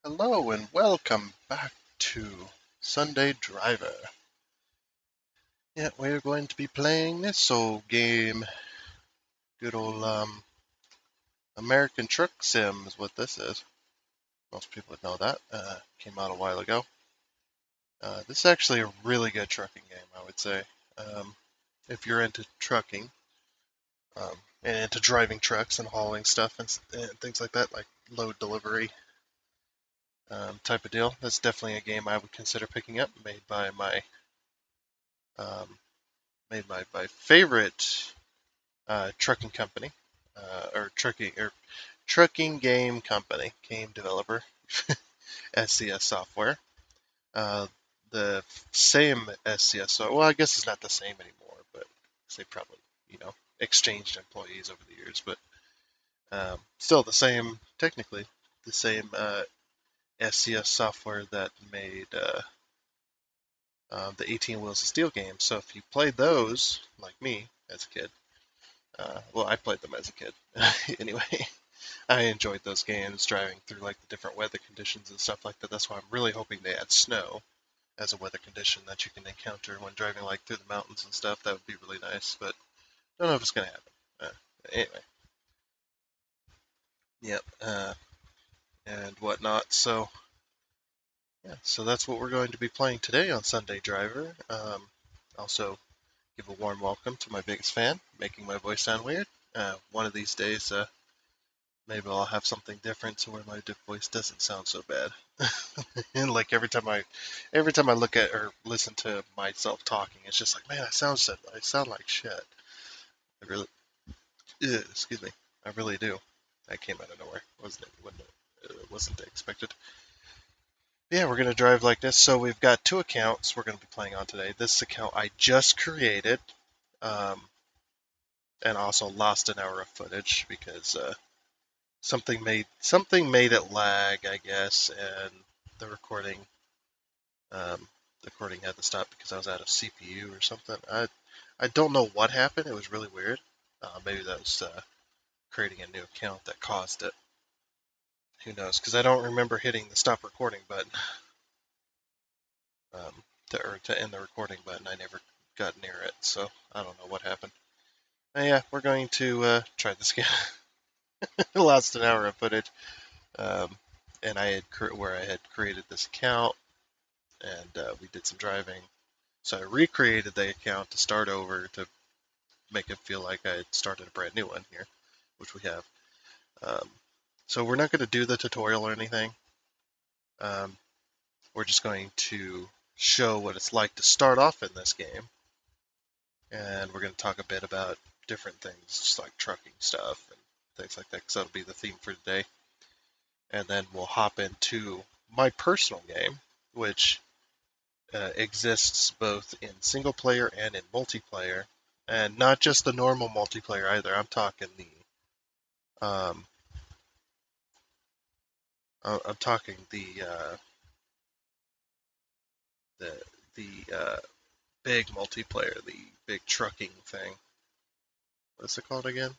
Hello and welcome back to Sunday Driver. Yeah, we're going to be playing this old game. Good old American Truck Sim is what this is. Most people would know that. Came out a while ago. This is actually a really good trucking game, I would say. If you're into trucking and into driving trucks and hauling stuff and things like that, like load delivery type of deal, that's definitely a game I would consider picking up. Um, Made by my favorite trucking company, trucking game company, game developer, SCS Software. Uh, the same SCS, well, I guess it's not the same anymore, but they probably, exchanged employees over the years, but still the same, technically, the same SCS software that made the 18 Wheels of Steel games. So if you played those, like me, as a kid, well, I played them as a kid. Anyway, I enjoyed those games, driving through like the different weather conditions and stuff like that. That's why I'm really hoping they add snow as a weather condition that you can encounter when driving like through the mountains and stuff. That would be really nice, but I don't know if it's gonna happen. Anyway, yep, and whatnot. So yeah, so that's what we're going to be playing today on Sunday Driver. Also, give a warm welcome to my biggest fan, making my voice sound weird. One of these days, maybe I'll have something different to where my voice doesn't sound so bad. And like every time I look at or listen to myself talking, it's just like, man, I sound like shit. I really, excuse me, I really do. That came out of nowhere, wasn't expected. Yeah, we're gonna drive like this. So we've got two accounts we're gonna be playing on today. This account I just created, um, and also lost an hour of footage because something made it lag, I guess, and the recording the recording had to stop because I was out of CPU or something. I don't know what happened. It was really weird. Maybe that was creating a new account that caused it. Who knows? Because I don't remember hitting the stop recording button to end the recording button. I never got near it, so I don't know what happened. Yeah, we're going to try this again. Lost an hour of footage, um, and where I had created this account, and we did some driving. So I recreated the account to start over to make it feel like I had started a brand new one here, which we have. Um, so we're not going to do the tutorial or anything. We're just going to show what it's like to start off in this game, and we're going to talk a bit about different things, just like trucking stuff and things like that, because that'll be the theme for today. And then we'll hop into my personal game, which exists both in single player and in multiplayer, and not just the normal multiplayer either. Um, I'm talking the the big multiplayer, the big trucking thing. What's it called again?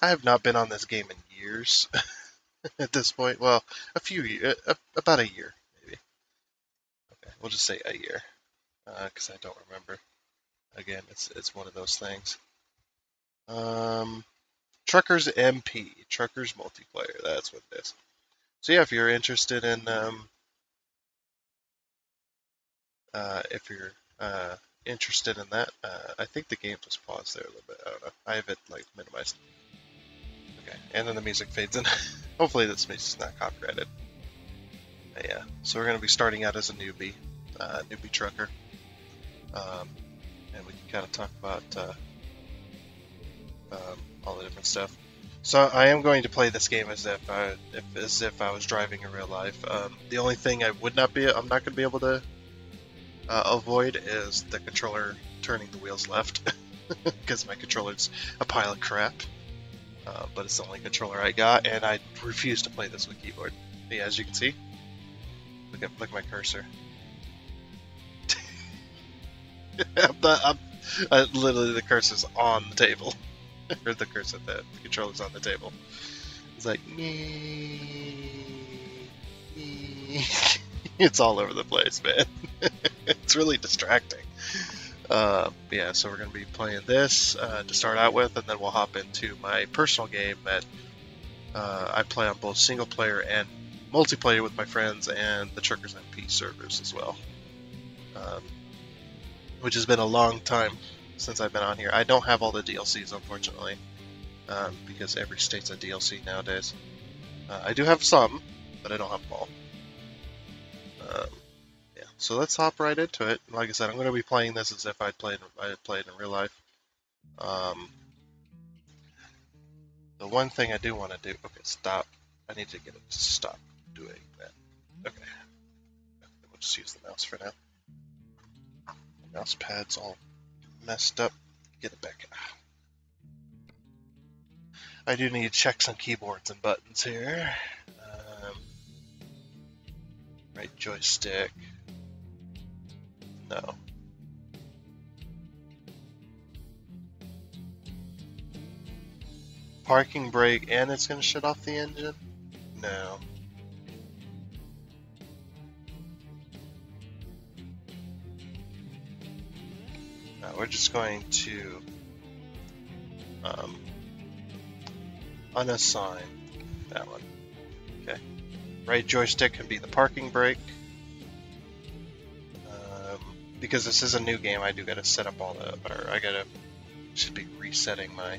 I have not been on this game in years at this point. Well, about a year maybe. Okay, we'll just say a year because I don't remember. Again, it's one of those things. Um, Truckers MP, Truckers Multiplayer. That's what it is. So yeah, if you're interested in if you're interested in that, I think the game just paused there a little bit. I don't know. I have it like minimized. Okay, and then the music fades in. Hopefully this music's not copyrighted. But yeah, so we're gonna be starting out as a newbie trucker, um, and we can kind of talk about all the different stuff. So I am going to play this game as if I was driving in real life. The only thing I'm not going to be able to avoid is the controller turning the wheels left because my controller's a pile of crap. But it's the only controller I got, and I refuse to play this with keyboard. But yeah, as you can see, look at my cursor. Literally the cursor's on the table, or the controller's on the table. It's like, nee. It's all over the place, man. It's really distracting. Yeah, so we're going to be playing this to start out with, and then we'll hop into my personal game that I play on both single player and multiplayer with my friends and the Truckers MP servers as well. Which has been a long time since I've been on here. I don't have all the DLCs, unfortunately, because every state's a DLC nowadays. I do have some, but I don't have them all. Yeah, so let's hop right into it. Like I said, I'm going to be playing this as if I had played in real life. The one thing I do want to do... Okay, stop. I need to get it to stop doing that. Okay. We'll just use the mouse for now. The mouse pad's all messed up. Get it back. I do need to check some keyboards and buttons here. Right joystick. No. Parking brake, and it's going to shut off the engine? No. No, we're just going to unassign that one. Okay. Right joystick can be the parking brake. Because this is a new game, I do got to set up all the, or I should be resetting my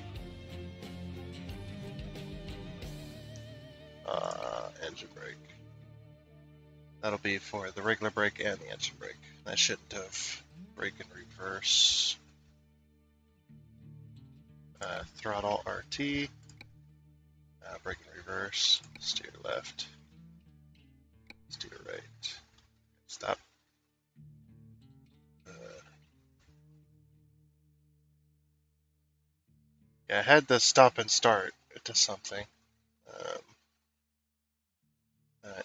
engine brake. That'll be for the regular brake and the engine brake. That shouldn't have brake and reverse. Throttle RT. Brake and reverse. Steer left. Steer right. Stop. Yeah, I had the stop and start to something.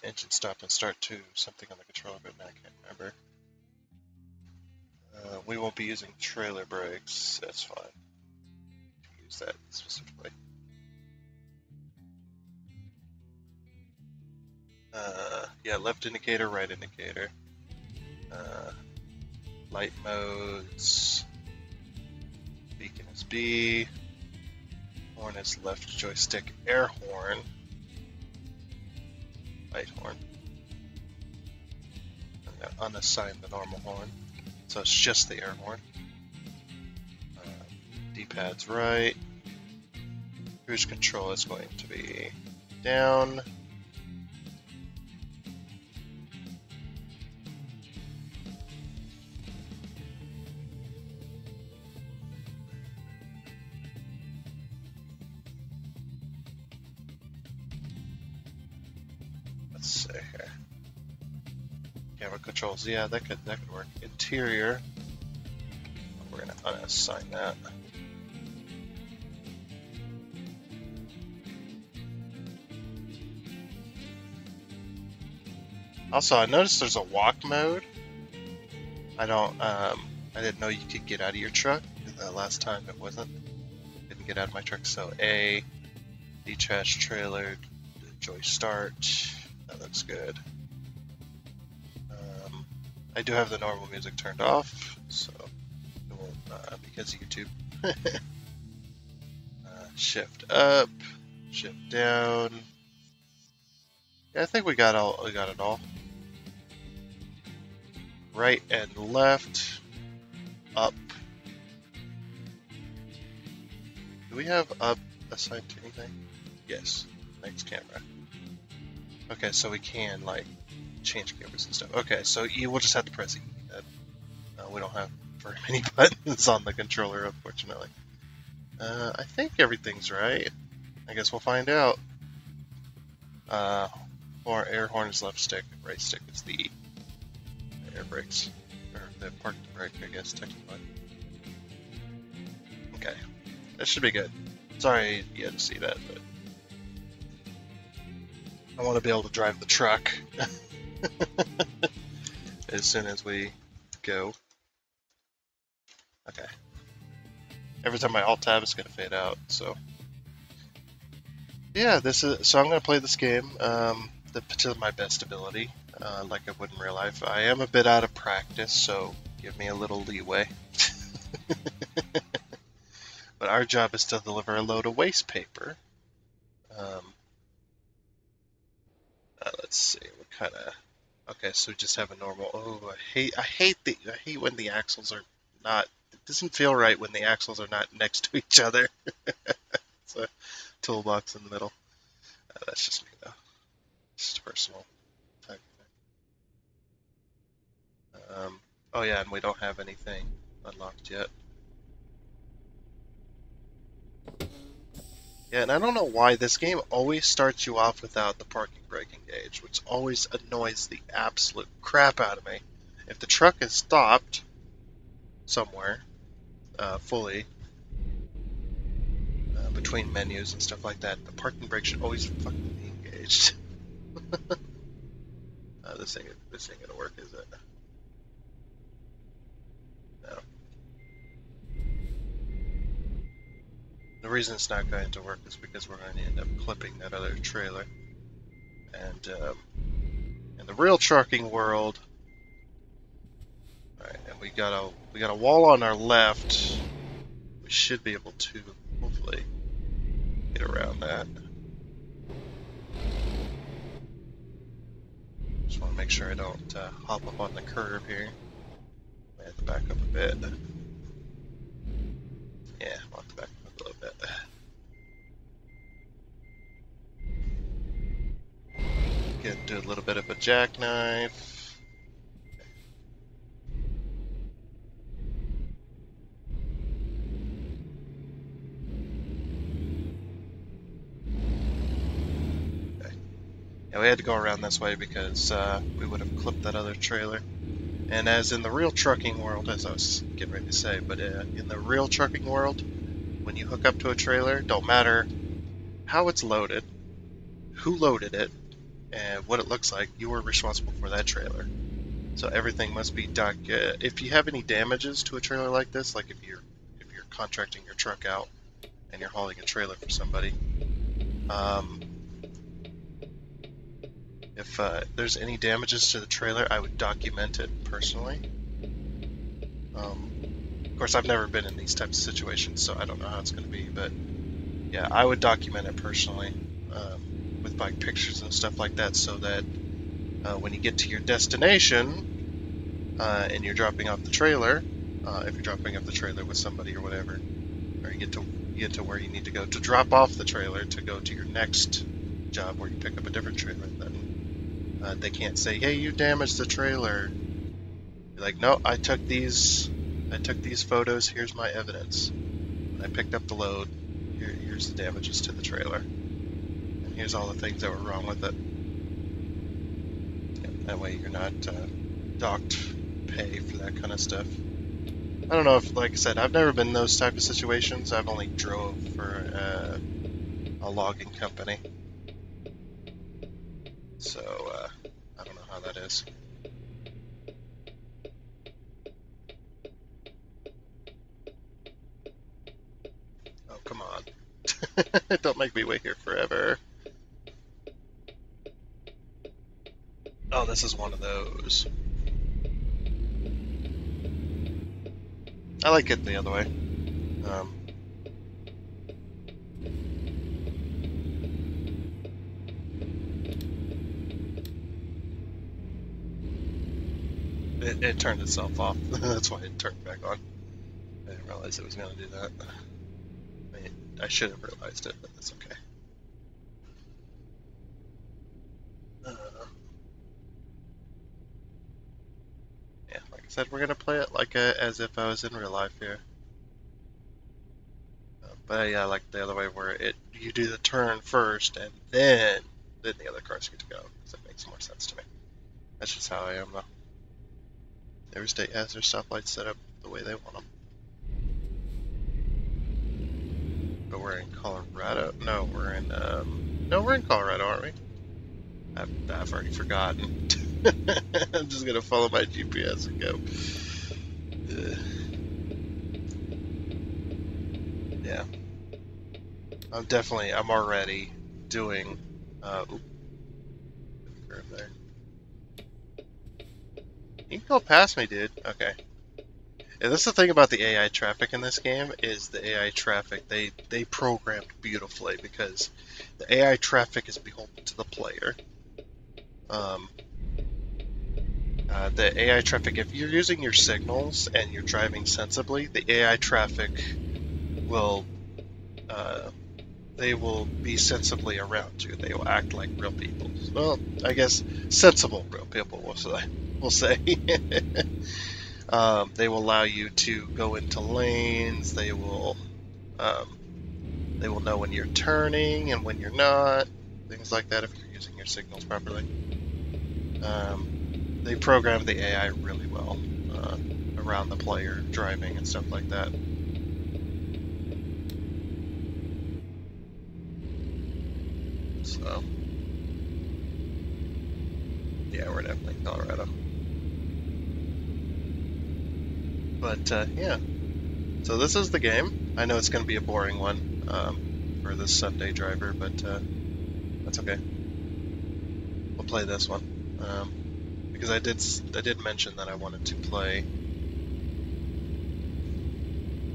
Engine stop and start to something on the controller, but now I can't remember. We won't be using trailer brakes. That's fine. Use that specifically. Yeah, left indicator, right indicator. Light modes. Beacon is B. Horn is left joystick air horn. Light horn. I'm going to unassign the normal horn. So it's just the air horn. D-pad's right. Cruise control is going to be down. Let's see here. Camera controls, yeah, that could work. Interior, we're gonna unassign that. Also, I noticed there's a walk mode. I didn't know you could get out of your truck. The last time it wasn't. Didn't get out of my truck. So A, detached trailer, joy start. That looks good. I do have the normal music turned off, so it won't because of YouTube. Shift up, shift down. Yeah, I think we got it all. Right and left, up. Do we have up assigned to anything? Yes. Next camera. Okay, so we can like change cameras and stuff. Okay, so you will just have to press E. We don't have very many buttons on the controller, unfortunately. I think everything's right. I guess we'll find out. Or air horn is left stick, right stick is the air brakes, or the park brake, I guess, technically. Okay, that should be good. Sorry you had to see that, but I want to be able to drive the truck as soon as we go. Okay. Every time I alt tab, it's going to fade out. So yeah, so I'm going to play this game to my best ability. like I would in real life. I am a bit out of practice, so give me a little leeway. But our job is to deliver a load of waste paper. Let's see, what kind of... Okay, so we just have a normal... Oh, I hate when the axles are not... It doesn't feel right when the axles are not next to each other. It's a toolbox in the middle. That's just me, though. Just a personal type thing. Oh yeah, and we don't have anything unlocked yet. Yeah, and I don't know why this game always starts you off without the parking brake engaged, which always annoys the absolute crap out of me. If the truck is stopped somewhere, fully, between menus and stuff like that, the parking brake should always fucking be engaged. This ain't gonna work, is it? No. The reason it's not going to work is because we're going to end up clipping that other trailer. And in the real trucking world, all right, and we got a wall on our left. We should be able to hopefully get around that. Just want to make sure I don't hop up on the curb here. I have to back up a bit. Yeah, I'll have to back up a little bit. Do a little bit of a jackknife. Okay. Yeah, we had to go around this way because we would have clipped that other trailer. And as in the real trucking world, as I was getting ready to say, but in the real trucking world, when you hook up to a trailer, don't matter how it's loaded, who loaded it, and what it looks like, you are responsible for that trailer. So everything must be if you have any damages to a trailer like this, like if you're contracting your truck out and you're hauling a trailer for somebody, if there's any damages to the trailer, I would document it personally. Of course, I've never been in these types of situations, so I don't know how it's going to be, but yeah, I would document it personally with like pictures and stuff like that, so that when you get to your destination and you're dropping off the trailer, if you're dropping off the trailer with somebody or whatever, or you get to where you need to go to drop off the trailer to go to your next job where you pick up a different trailer, then they can't say, "Hey, you damaged the trailer." You're like, "No, I took these photos. Here's my evidence. I picked up the load. Here's the damages to the trailer, and here's all the things that were wrong with it." Yeah, that way, you're not docked pay for that kind of stuff. I don't know if, like I said, I've never been in those type of situations. I've only drove for a logging company, so I don't know how that is. Oh, come on. Don't make me wait here forever. Oh, this is one of those. I like it the other way. It turned itself off. That's why it turned back on. I didn't realize it was going to do that. I mean, I should have realized it, but that's okay. Yeah, like I said, we're going to play it like as if I was in real life here. But yeah, I like the other way where you do the turn first and then the other cars get to go. Because that makes more sense to me. That's just how I am though. Every state has their stoplights set up the way they want them. But we're in Colorado. No, we're in Colorado, aren't we? I've already forgotten. I'm just gonna follow my GPS and go. Yeah, I'm already doing. Curve there. You can go past me, dude. Okay. Yeah, that's the thing about the AI traffic in this game is the AI traffic they programmed beautifully because the AI traffic is beholden to the player. Um, the AI traffic, if you're using your signals and you're driving sensibly, the AI traffic will uh, they will be sensibly around you. They will act like real people. Well, I guess sensible real people will say. Will say. They will allow you to go into lanes. Um, they will know when you're turning and when you're not. Things like that if you're using your signals properly. They program the AI really well uh, around the player driving and stuff like that. So, yeah, we're definitely in Colorado. But yeah, so this is the game. I know it's going to be a boring one for this Sunday driver, but that's okay. We'll play this one because I did mention that I wanted to play.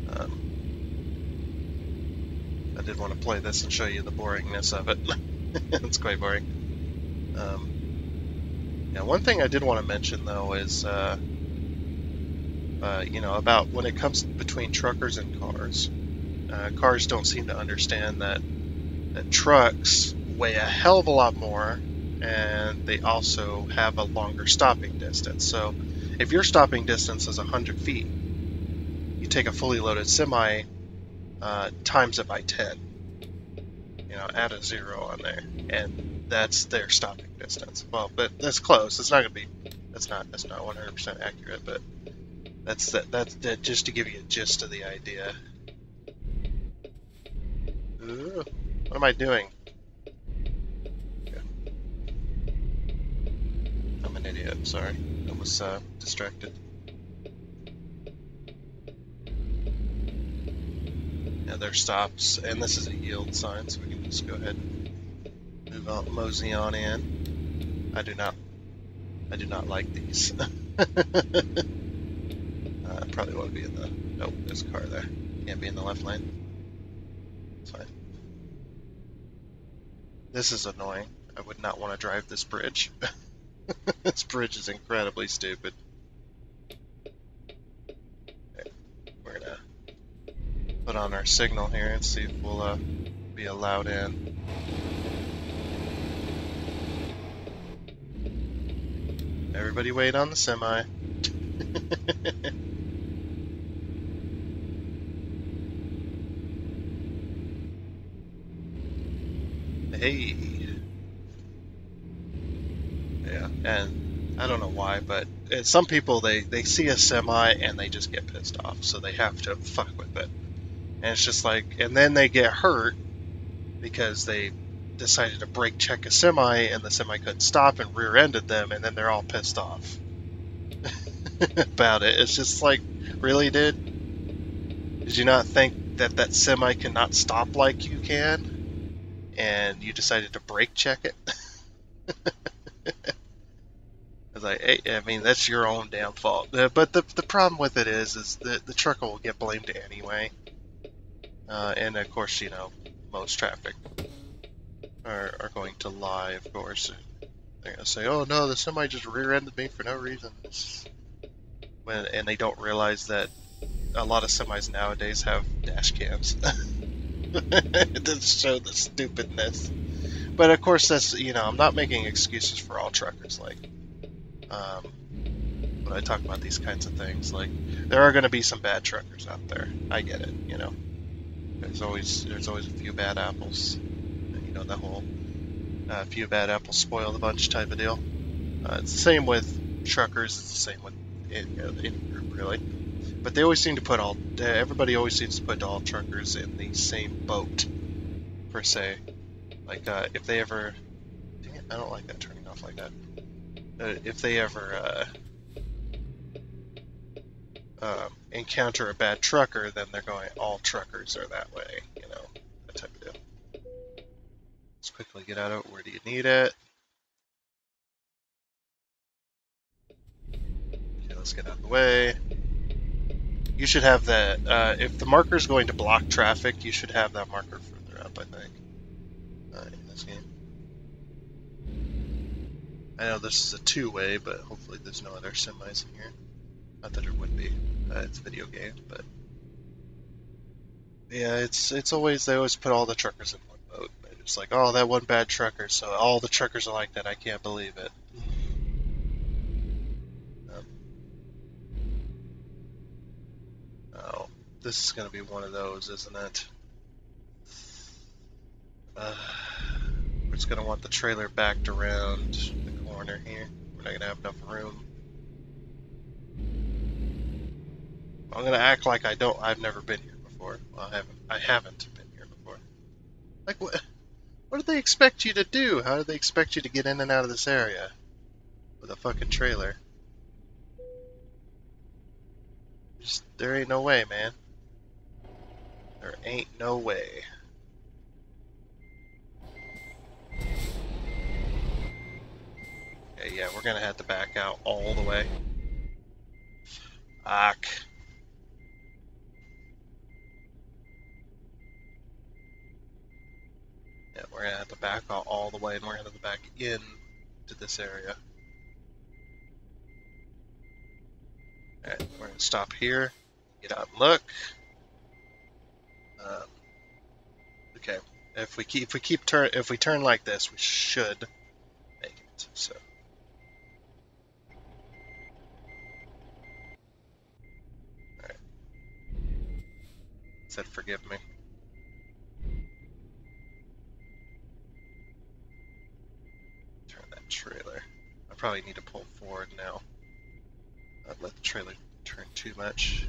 Um, I did want to play this and show you the boringness of it. It's quite boring. Yeah, one thing I did want to mention though is about when it comes between truckers and cars. Cars don't seem to understand that trucks weigh a hell of a lot more, and they also have a longer stopping distance. So, if your stopping distance is 100 feet, you take a fully loaded semi, times it by 10. Add a zero on there, and that's their stopping distance. Well, but that's close. It's not gonna be. That's not 100% accurate, but that's that just to give you a gist of the idea. Ooh, what am I doing? I'm an idiot. Sorry, I was distracted. Yeah, there stops, and this is a yield sign, so we can just go ahead and move on, mosey on in. I do not like these. I probably want to be in the. Oh, there's a car there. Can't be in the left lane. It's fine. This is annoying. I would not want to drive this bridge. This bridge is incredibly stupid. Okay, we're gonna put on our signal here and see if we'll be allowed in. Everybody wait on the semi. Hey. Yeah, and I don't know why, but some people they see a semi and they just get pissed off, so they have to fuck with it. And it's just like, and then they get hurt because they decided to brake check a semi and the semi couldn't stop and rear-ended them, and then they're all pissed off about it. It's just like, really, dude? Did you not think that that semi cannot stop like you can? And you decided to brake check it? It's like, hey, I mean, that's your own damn fault. But the problem with it is that the trucker will get blamed anyway. And of course, most traffic are going to lie, of course. They're going to say, oh no, the semi just rear-ended me for no reason. And they don't realize that a lot of semis nowadays have dash cams. To show the stupidness. But of course, I'm not making excuses for all truckers. Like, um, when I talk about these kinds of things, like, there are going to be some bad truckers out there. I get it. There's always a few bad apples. The whole few bad apples spoil the bunch type of deal. It's the same with truckers. It's the same with any group, really. But they always seem to put everybody always seems to put all truckers in the same boat, per se. Like, if they ever, dang it, I don't like that turning off like that. If they ever encounter a bad trucker, then they're going, all truckers are that way, that type of deal. Let's quickly get out of it. Where do you need it? let's get out of the way. You should have that. If the marker is going to block traffic, you should have that marker further up, I think. In this game. I know this is a two-way, but hopefully there's no other semis in here. Not that there would be. It's a video game, but yeah, it's always they always put all the truckers in one boat. They're just like, oh, that one bad trucker, so all the truckers are like that. I can't believe it. Oh, this is gonna be one of those, isn't it? We're just gonna want the trailer backed around the corner here. We're not gonna have enough room. I'm gonna act like I've never been here before. Well, I haven't been here before. Like, what do they expect you to do? How do they expect you to get in and out of this area with a fucking trailer? There ain't no way, man. There ain't no way. Okay, yeah, we're gonna have to back out all the way. Fuck. Yeah, we're gonna have to back out all the way, and we're gonna have to back in to this area. Alright, we're gonna stop here, get out and look. Okay, if we turn like this, we should make it. So. Alright. Said forgive me. Turn that trailer. I probably need to pull forward now. Not let the trailer turn too much.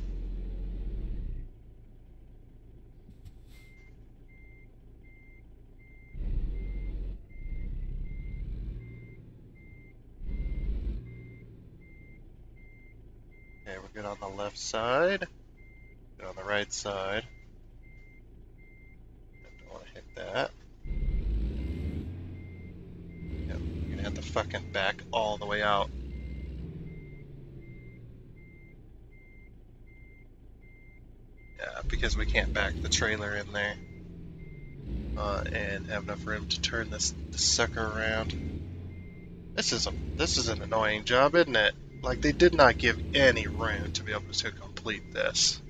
Okay, we're good on the left side. Good on the right side. I don't want to hit that. Yep, you're gonna have to fucking back all the way out. Yeah, because we can't back the trailer in there and have enough room to turn this sucker around. This is an annoying job, isn't it? Like, they did not give any room to be able to complete this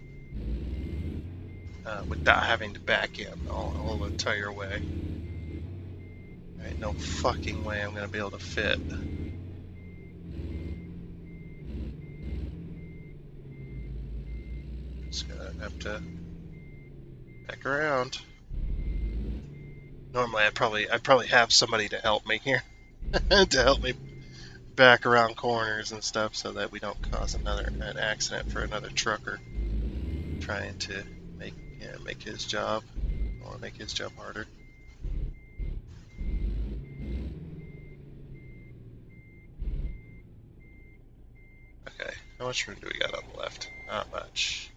without having to back in all the entire way. There ain't no fucking way I'm gonna be able to fit. Just gonna have to back around. Normally, I'd probably have somebody to help me here, to help me back around corners and stuff, so that we don't cause an accident for another trucker trying to make his job. I want to make his job harder. Okay, how much room do we got on the left? Not much.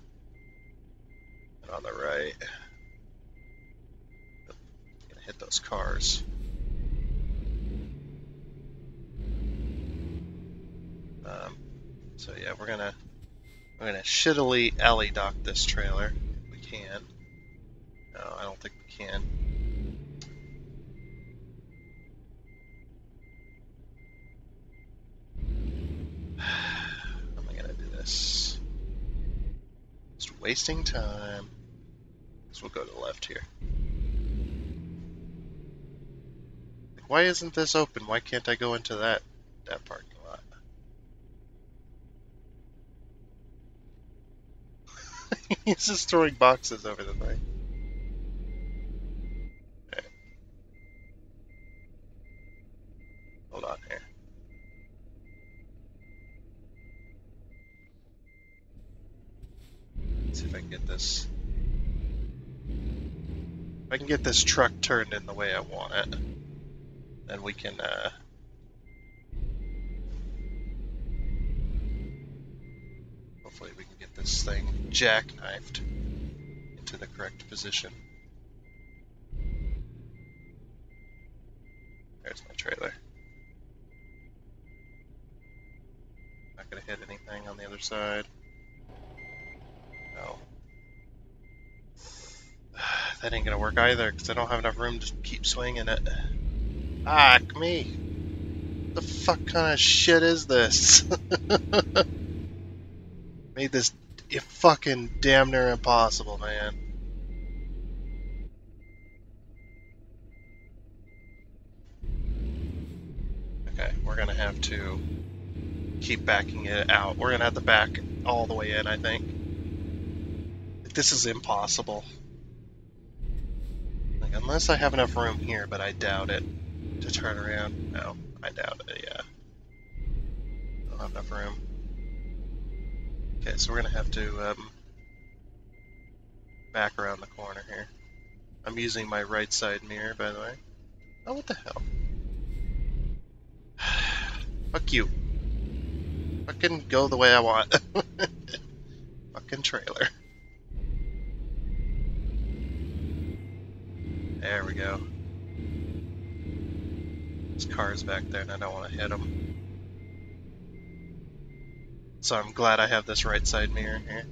And on the right, gonna hit those cars. So yeah, we're gonna shittily alley dock this trailer if we can. No, I don't think we can. How am I gonna do this? Just wasting time. So we'll go to the left here. Like, why isn't this open? Why can't I go into that parking lot? He's just throwing boxes over the thing. Right. Hold on here. Let's see if I can get this. If I can get this truck turned in the way I want it, then we can hopefully we can get this thing jackknifed into the correct position. There's my trailer. Not gonna hit anything on the other side. No. That ain't gonna work either, because I don't have enough room to keep swinging it. Fuck me! The fuck kind of shit is this? Made this fucking damn near impossible, man. Okay, we're gonna have to keep backing it out. We're gonna have to back all the way in, I think. This is impossible. Like, unless I have enough room here, but I doubt it, to turn around. No, I doubt it, yeah. I don't have enough room. Okay, so we're gonna have to back around the corner here. I'm using my right side mirror, by the way. Oh, what the hell? Fuck you. Fucking go the way I want. Fucking trailer. There we go. There's cars back there and I don't want to hit them. So I'm glad I have this right side mirror here.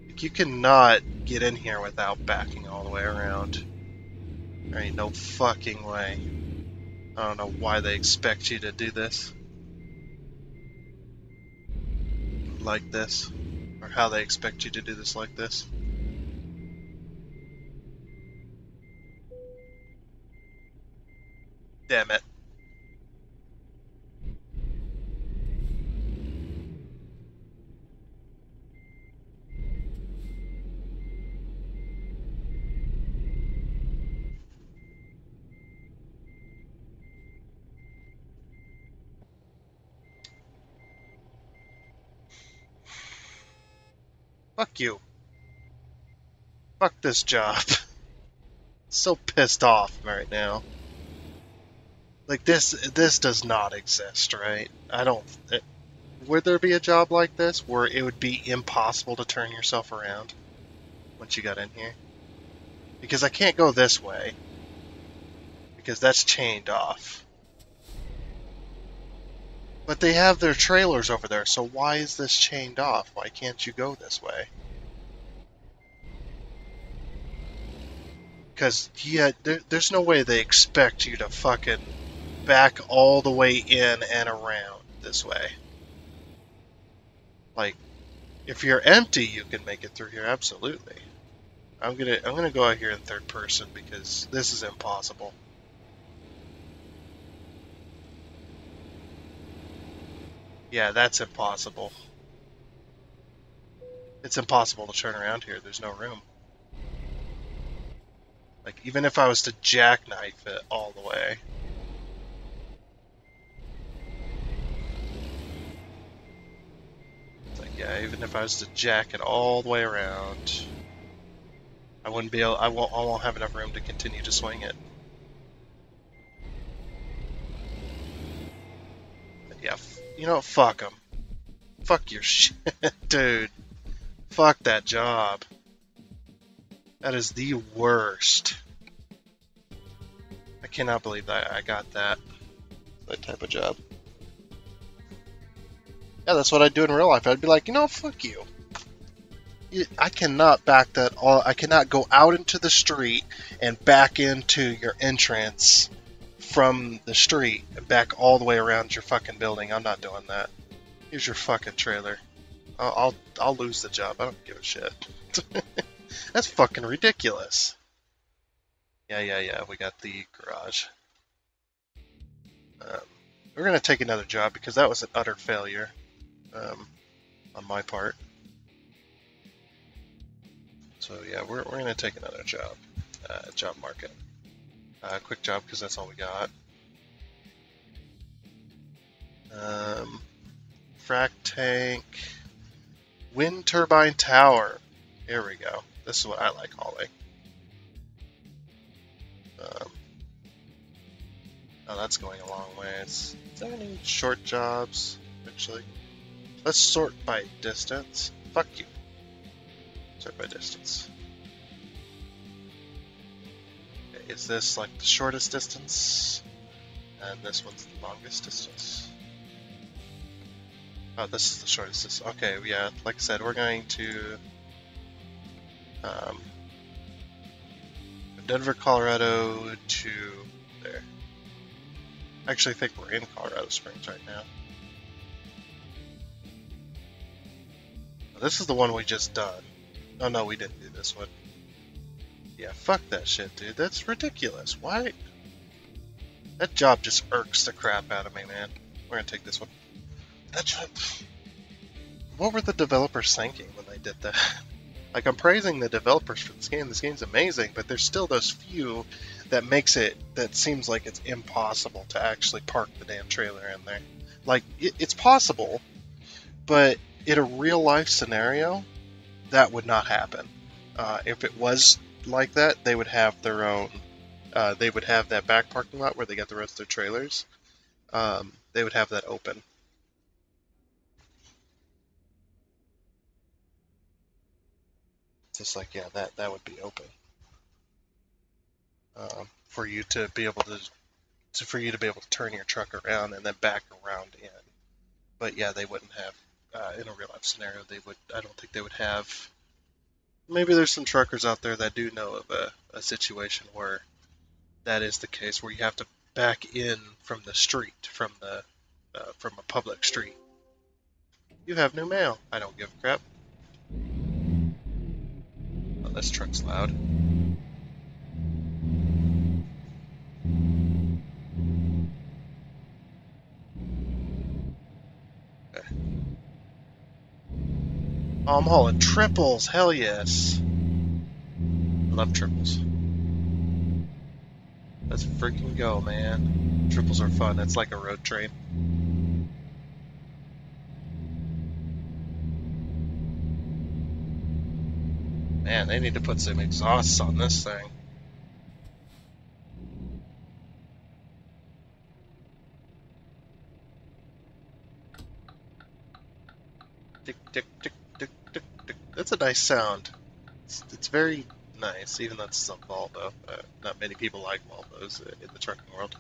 Like, you cannot get in here without backing all the way around. There ain't no fucking way. I don't know why they expect you to do this. Like this. Or how they expect you to do this like this. Damn it. Fuck you. Fuck this job. So pissed off right now. Like, this does not exist, right? I don't... would there be a job like this where it would be impossible to turn yourself around once you got in here? Because I can't go this way. Because that's chained off. But they have their trailers over there, so why is this chained off? Why can't you go this way? Because there's no way they expect you to fucking back all the way in and around this way. Like, if you're empty, you can make it through here, absolutely. I'm gonna go out here in third person because this is impossible. Yeah, that's impossible. It's impossible to turn around here. There's no room. Like, even if I was to jackknife it all the way. It's like, yeah, even if I was to jack it all the way around, I wouldn't be able, I won't have enough room to continue to swing it. But yeah, you know, fuck them. Fuck your shit, dude. Fuck that job. That is the worst. I cannot believe that I got that type of job. Yeah, that's what I'd do in real life. I'd be like, you know, fuck you. I cannot back that all. I cannot go out into the street and back into your entrance from the street and back all the way around your fucking building. I'm not doing that. Here's your fucking trailer. I'll lose the job. I don't give a shit. That's fucking ridiculous. Yeah. We got the garage. We're gonna take another job because that was an utter failure on my part. So yeah, we're gonna take another job. Job market. Quick job because that's all we got. Frac tank. Wind turbine tower. Here we go. This is what I like hauling. Oh, that's going a long ways. Is there any short jobs, actually? Let's sort by distance. Fuck you. Sort by distance. Okay, is this like the shortest distance? and this one's the longest distance. Oh, this is the shortest distance. Okay, yeah, like I said, we're going to Denver, Colorado to there. I actually think we're in Colorado Springs right now. This is the one we just done. Oh no, we didn't do this one. Yeah, fuck that shit, dude. That's ridiculous. Why? That job just irks the crap out of me, man. We're gonna take this one. That job... What were the developers thinking when they did that? Like, I'm praising the developers for this game. This game's amazing, but there's still those few that makes it, that seems like it's impossible to actually park the damn trailer in there. Like, it's possible, but in a real life scenario, that would not happen. If it was like that, they would have their own, they would have that back parking lot where they get the rest of their trailers. They would have that open. Just like, yeah, that would be open. For you to be able to turn your truck around and then back around in. But yeah, they wouldn't have in a real life scenario. I don't think they would have. Maybe there's some truckers out there that do know of a situation where that is the case, where you have to back in from the street, from a public street. You have new mail. I don't give a crap. Oh, this truck's loud. Okay. Oh, I'm hauling triples. Hell yes. I love triples. Let's freaking go, man. Triples are fun. It's like a road train. Man, they need to put some exhausts on this thing. Tick, tick, tick, tick, tick, tick. That's a nice sound. It's very nice, even though it's a Volvo. Not many people like Volvos in the trucking world.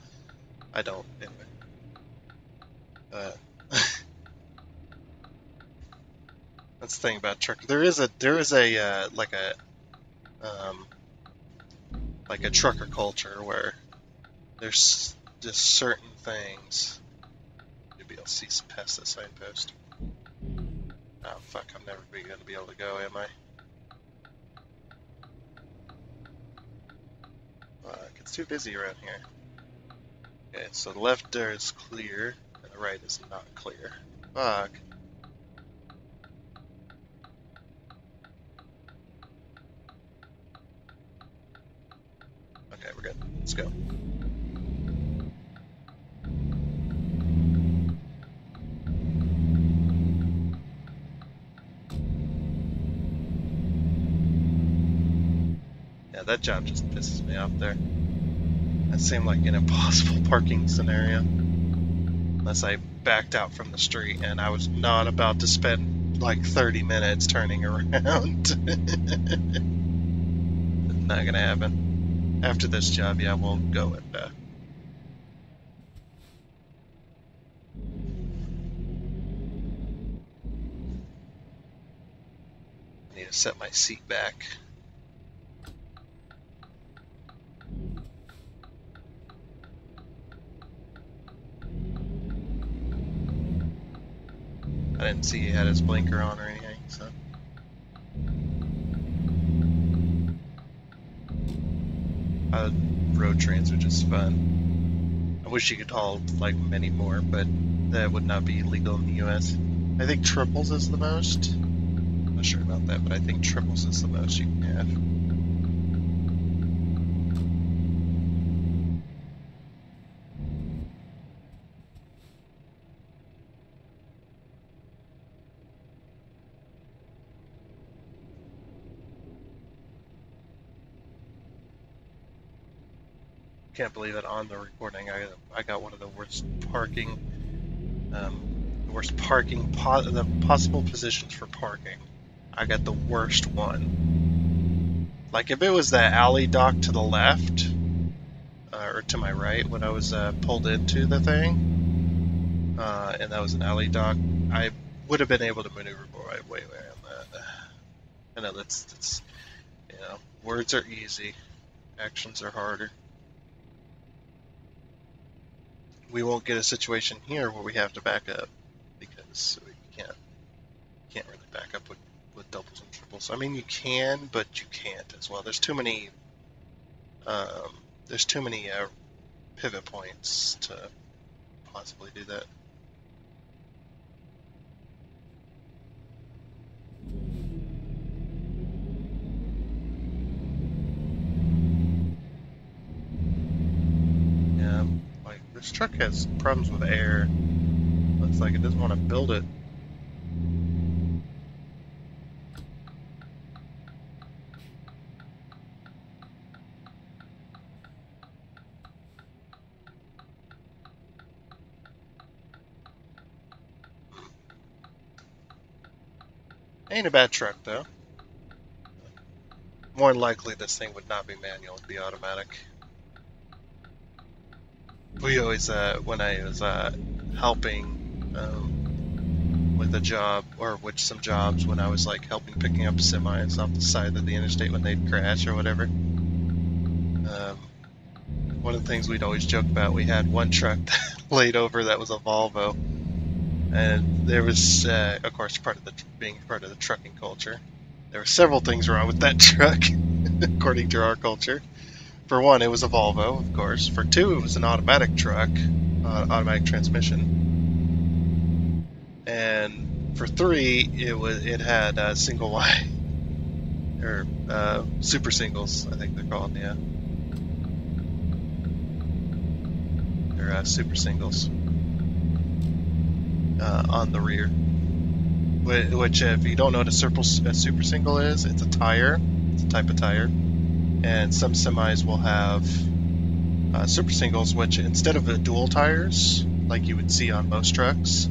I don't, anyway. That's the thing about truck. There is a like a trucker culture where there's just certain things. Maybe I'll see past the signpost. Oh fuck! I'm never going to be able to go, am I? Fuck! It's too busy around here. Okay, so the left there is clear, and the right is not clear. Fuck. Okay, we're good. Let's go. Yeah, that job just pisses me off there. That seemed like an impossible parking scenario. Unless I backed out from the street, and I was not about to spend like 30 minutes turning around. Not gonna happen. After this job, yeah, we'll go and I need to set my seat back. I didn't see he had his blinker on or anything, so. Road trains are just fun. I wish you could haul like many more, but that would not be legal in the US. I think triples is the most. I'm not sure about that, but I think triples is the most you can have. Can't believe it, on the recording I got one of the worst parking, the possible positions for parking. I got the worst one. Like if it was the alley dock to the left, or to my right when I was pulled into the thing, and that was an alley dock. I would have been able to maneuver way around that. I know that's words are easy, actions are harder. We won't get a situation here where we have to back up because we can't really back up with doubles and triples. I mean, you can, but you can't as well. There's too many um, pivot points to possibly do that. Yeah, like this truck has problems with air. Looks like it doesn't want to build it. Ain't a bad truck though. More than likely, this thing would not be manual; it'd be automatic. We always, when I was helping with a job or with some jobs, when I was like helping picking up semis off the side of the interstate when they'd crash or whatever. One of the things we'd always joke about, we had one truck laid over that was a Volvo, and there was, of course, being part of the trucking culture, there were several things wrong with that truck, according to our culture. For one, it was a Volvo, of course. For two, it was an automatic truck, automatic transmission, and for three, it had single wide or super singles, I think they're called, yeah. They're super singles on the rear. Which, if you don't know what a super single is, it's a tire. It's a type of tire. And some semis will have super singles, which instead of the dual tires, like you would see on most trucks,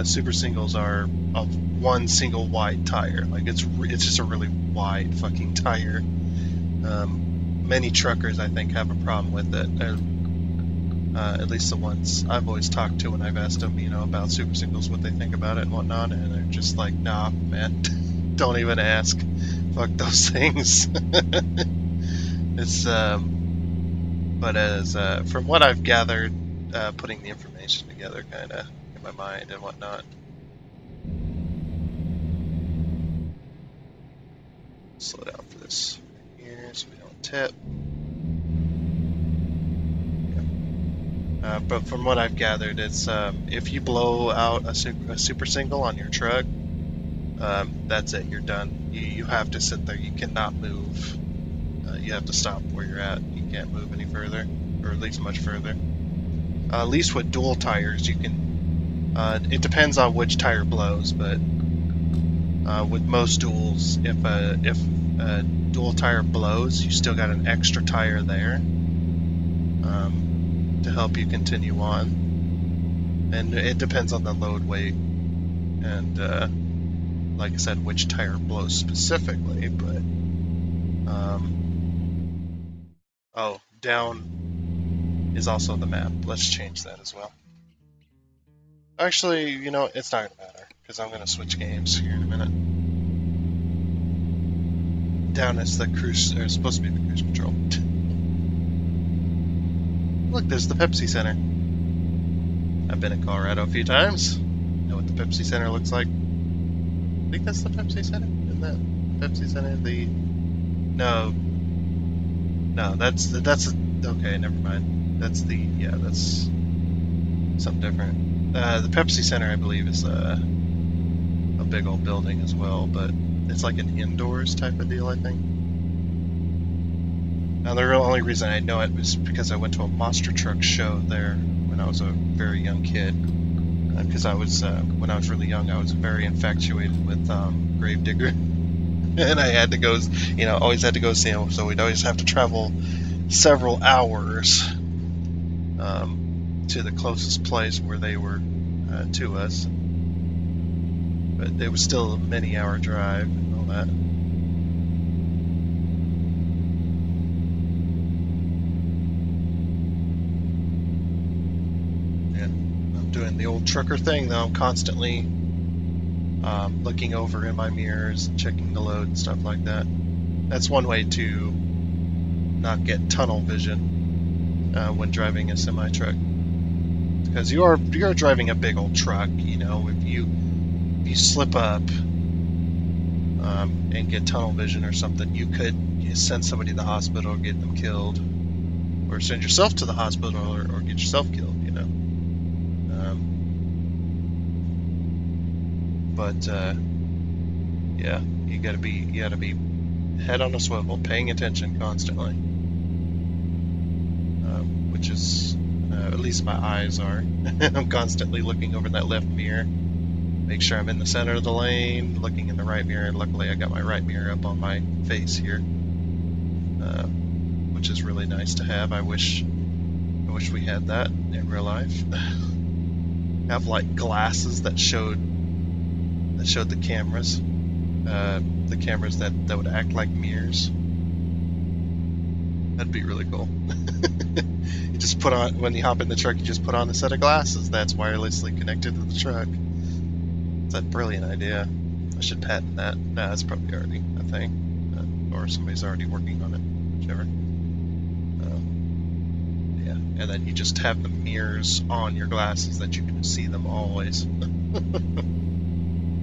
super singles are of one single wide tire. Like it's just a really wide fucking tire. Many truckers, I think, have a problem with it. At least the ones I've always talked to when I've asked them, about super singles, what they think about it and whatnot, and they're just like, nah, man, don't even ask. Fuck those things. It's, but from what I've gathered, putting the information together kind of in my mind and whatnot. Slow down for this here so we don't tip. But from what I've gathered, it's if you blow out a super single on your truck, that's it. You're done. You have to sit there. You cannot move. You have to stop where you're at. You can't move any further, or at least much further. At least with dual tires, you can. It depends on which tire blows, but with most duals, if a dual tire blows, you still got an extra tire there. To help you continue on, and it depends on the load weight and like I said, which tire blows specifically. But oh, down is also the map. Let's change that as well. Actually, it's not gonna matter because I'm gonna switch games here in a minute. Down is the cruise, or it's supposed to be the cruise control. Look, there's the Pepsi Center. I've been in Colorado a few times. Know what the Pepsi Center looks like? I think that's the Pepsi Center. Isn't that the Pepsi Center? No, that's okay. Never mind. That's something different. The Pepsi Center, I believe, is a big old building as well, but it's like an indoors type of deal, I think. Now, the only reason I know it was because I went to a monster truck show there when I was a very young kid. Because when I was really young, I was very infatuated with Gravedigger, and I had to go, always had to go see him. So we'd always have to travel several hours to the closest place where they were to us. But it was still a many-hour drive and all that. doing the old trucker thing, though. I'm constantly looking over in my mirrors and checking the load and stuff like that. That's one way to not get tunnel vision when driving a semi truck, because you're driving a big old truck. You know, if you slip up and get tunnel vision or something, you could send somebody to the hospital, get them killed, or send yourself to the hospital or get yourself killed. You know, but yeah, you gotta be head on a swivel, paying attention constantly, which is at least my eyes are. I'm constantly looking over that left mirror, make sure I'm in the center of the lane, looking in the right mirror, and luckily I got my right mirror up on my face here, which is really nice to have. I wish we had that in real life. Have like glasses that showed the cameras that would act like mirrors. That'd be really cool. You just put on, when you hop in the truck, you just put on a set of glasses that's wirelessly connected to the truck. It's a brilliant idea. I should patent that. Nah, that's probably already a thing, or somebody's already working on it. Whichever. Yeah, and then you just have the mirrors on your glasses that you can see them always.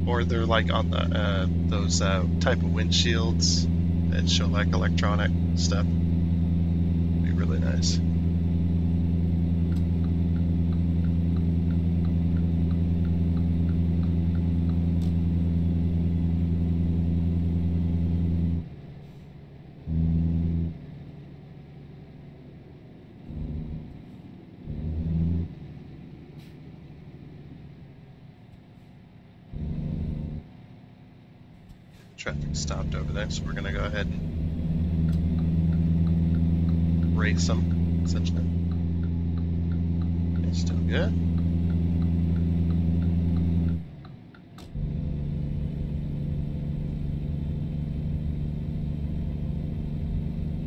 Or they're like on the those type of windshields that show like electronic stuff. It'd be really nice. Traffic stopped over there, so we're gonna go ahead and race them, essentially. Okay, still good.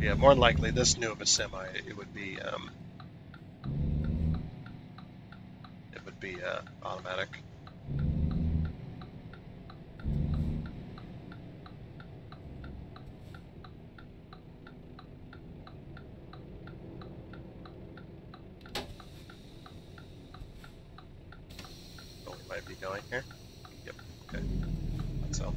Yeah, more than likely, this new of a semi, it would be automatic. Oh, we might be going here. Yep. Okay. So.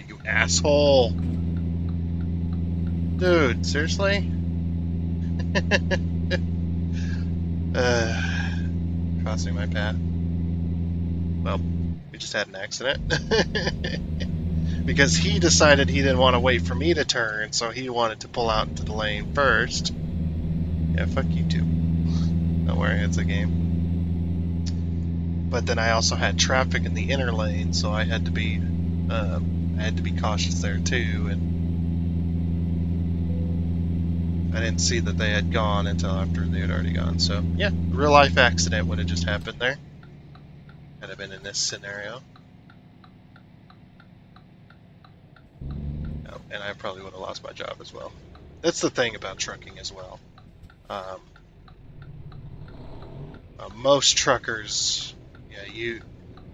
You asshole! Dude, seriously? Crossing my path. Well, we just had an accident. Because he decided he didn't want to wait for me to turn, so he wanted to pull out into the lane first. Yeah, fuck you too. Don't worry, it's a game. But then I also had traffic in the inner lane, so I had to be cautious there too, and I didn't see that they had gone until after they had already gone. So yeah, real life accident would have just happened there. Had have been in this scenario. Oh, and I probably would have lost my job as well. That's the thing about trucking as well. Most truckers, yeah, you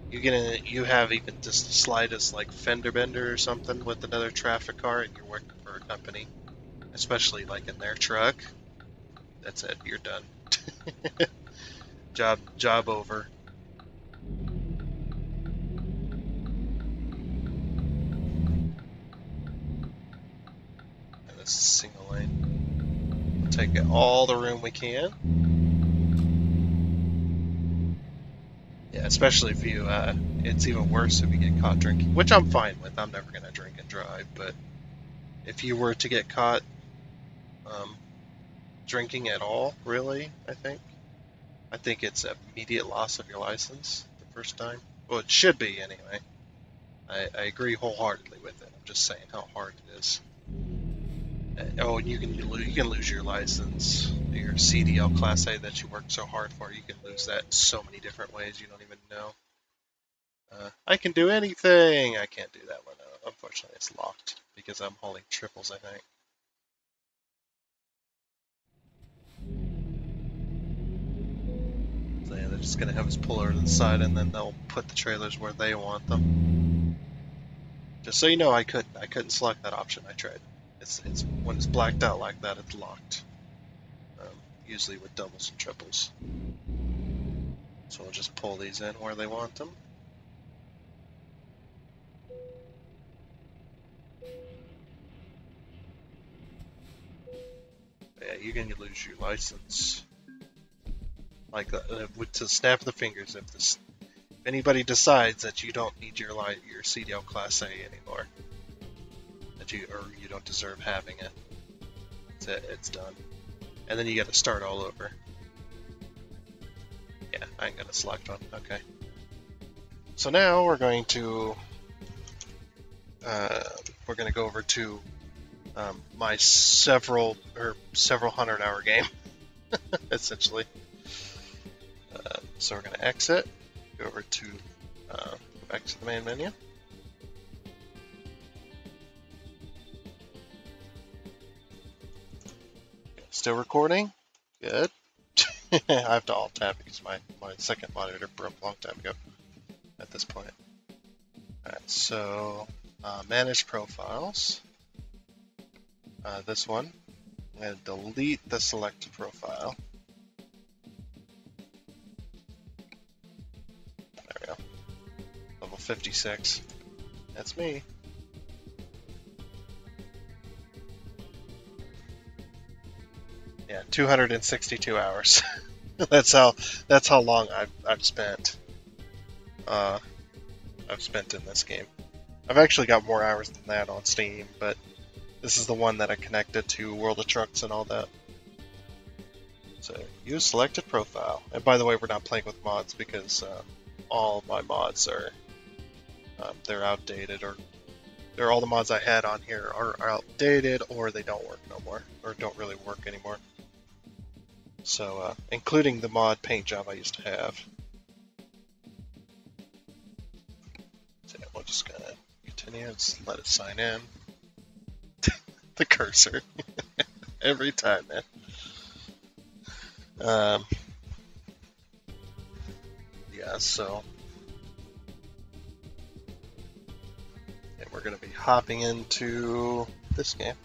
get in, you have even just the slightest like fender bender or something with another traffic car, and you're working for a company, especially like in their truck. That's it. You're done. Job over. And this is single lane. We'll take all the room we can. Yeah, especially if you, it's even worse if you get caught drinking, which I'm fine with. I'm never going to drink and drive, but if you were to get caught drinking at all, really, I think it's immediate loss of your license the first time. Well, it should be anyway. I agree wholeheartedly with it. I'm just saying how hard it is. Oh, and you can lose your license, your CDL Class A that you worked so hard for. You can lose that so many different ways you don't even know. I can do anything. I can't do that one. Unfortunately, it's locked because I'm hauling triples, I think. of just gonna have us pull over to the side, and then they'll put the trailers where they want them. Just so you know, I couldn't select that option. I tried. It's when it's blacked out like that, it's locked. Usually with doubles and triples. So we'll just pull these in where they want them. Yeah, you're gonna lose your license. Like with the snap of the fingers, if anybody decides that you don't need your CDL Class A anymore, that you don't deserve having it, it's done. And then you got to start all over. Yeah, I ain't gonna select one. Okay. So now we're going to go over to my several 100-hour game, essentially. So we're going to exit, go over to go back to the main menu. Still recording? Good. I have to alt tab because my second monitor broke a long time ago at this point. Alright, so manage profiles. This one. I'm going to delete the selected profile. There we go. Level 56. That's me. Yeah, 262 hours. that's how long I've spent. I've spent in this game. I've actually got more hours than that on Steam, but this is the one that I connected to World of Trucks and all that. So use selected profile. And by the way, we're not playing with mods because all my mods are they're outdated, or all the mods I had on here are outdated, or they don't work no more, or don't really work anymore. So, including the mod paint job I used to have. So we're just gonna continue, just let it sign in. The cursor. Every time, man. Yeah, so and we're gonna be hopping into this game.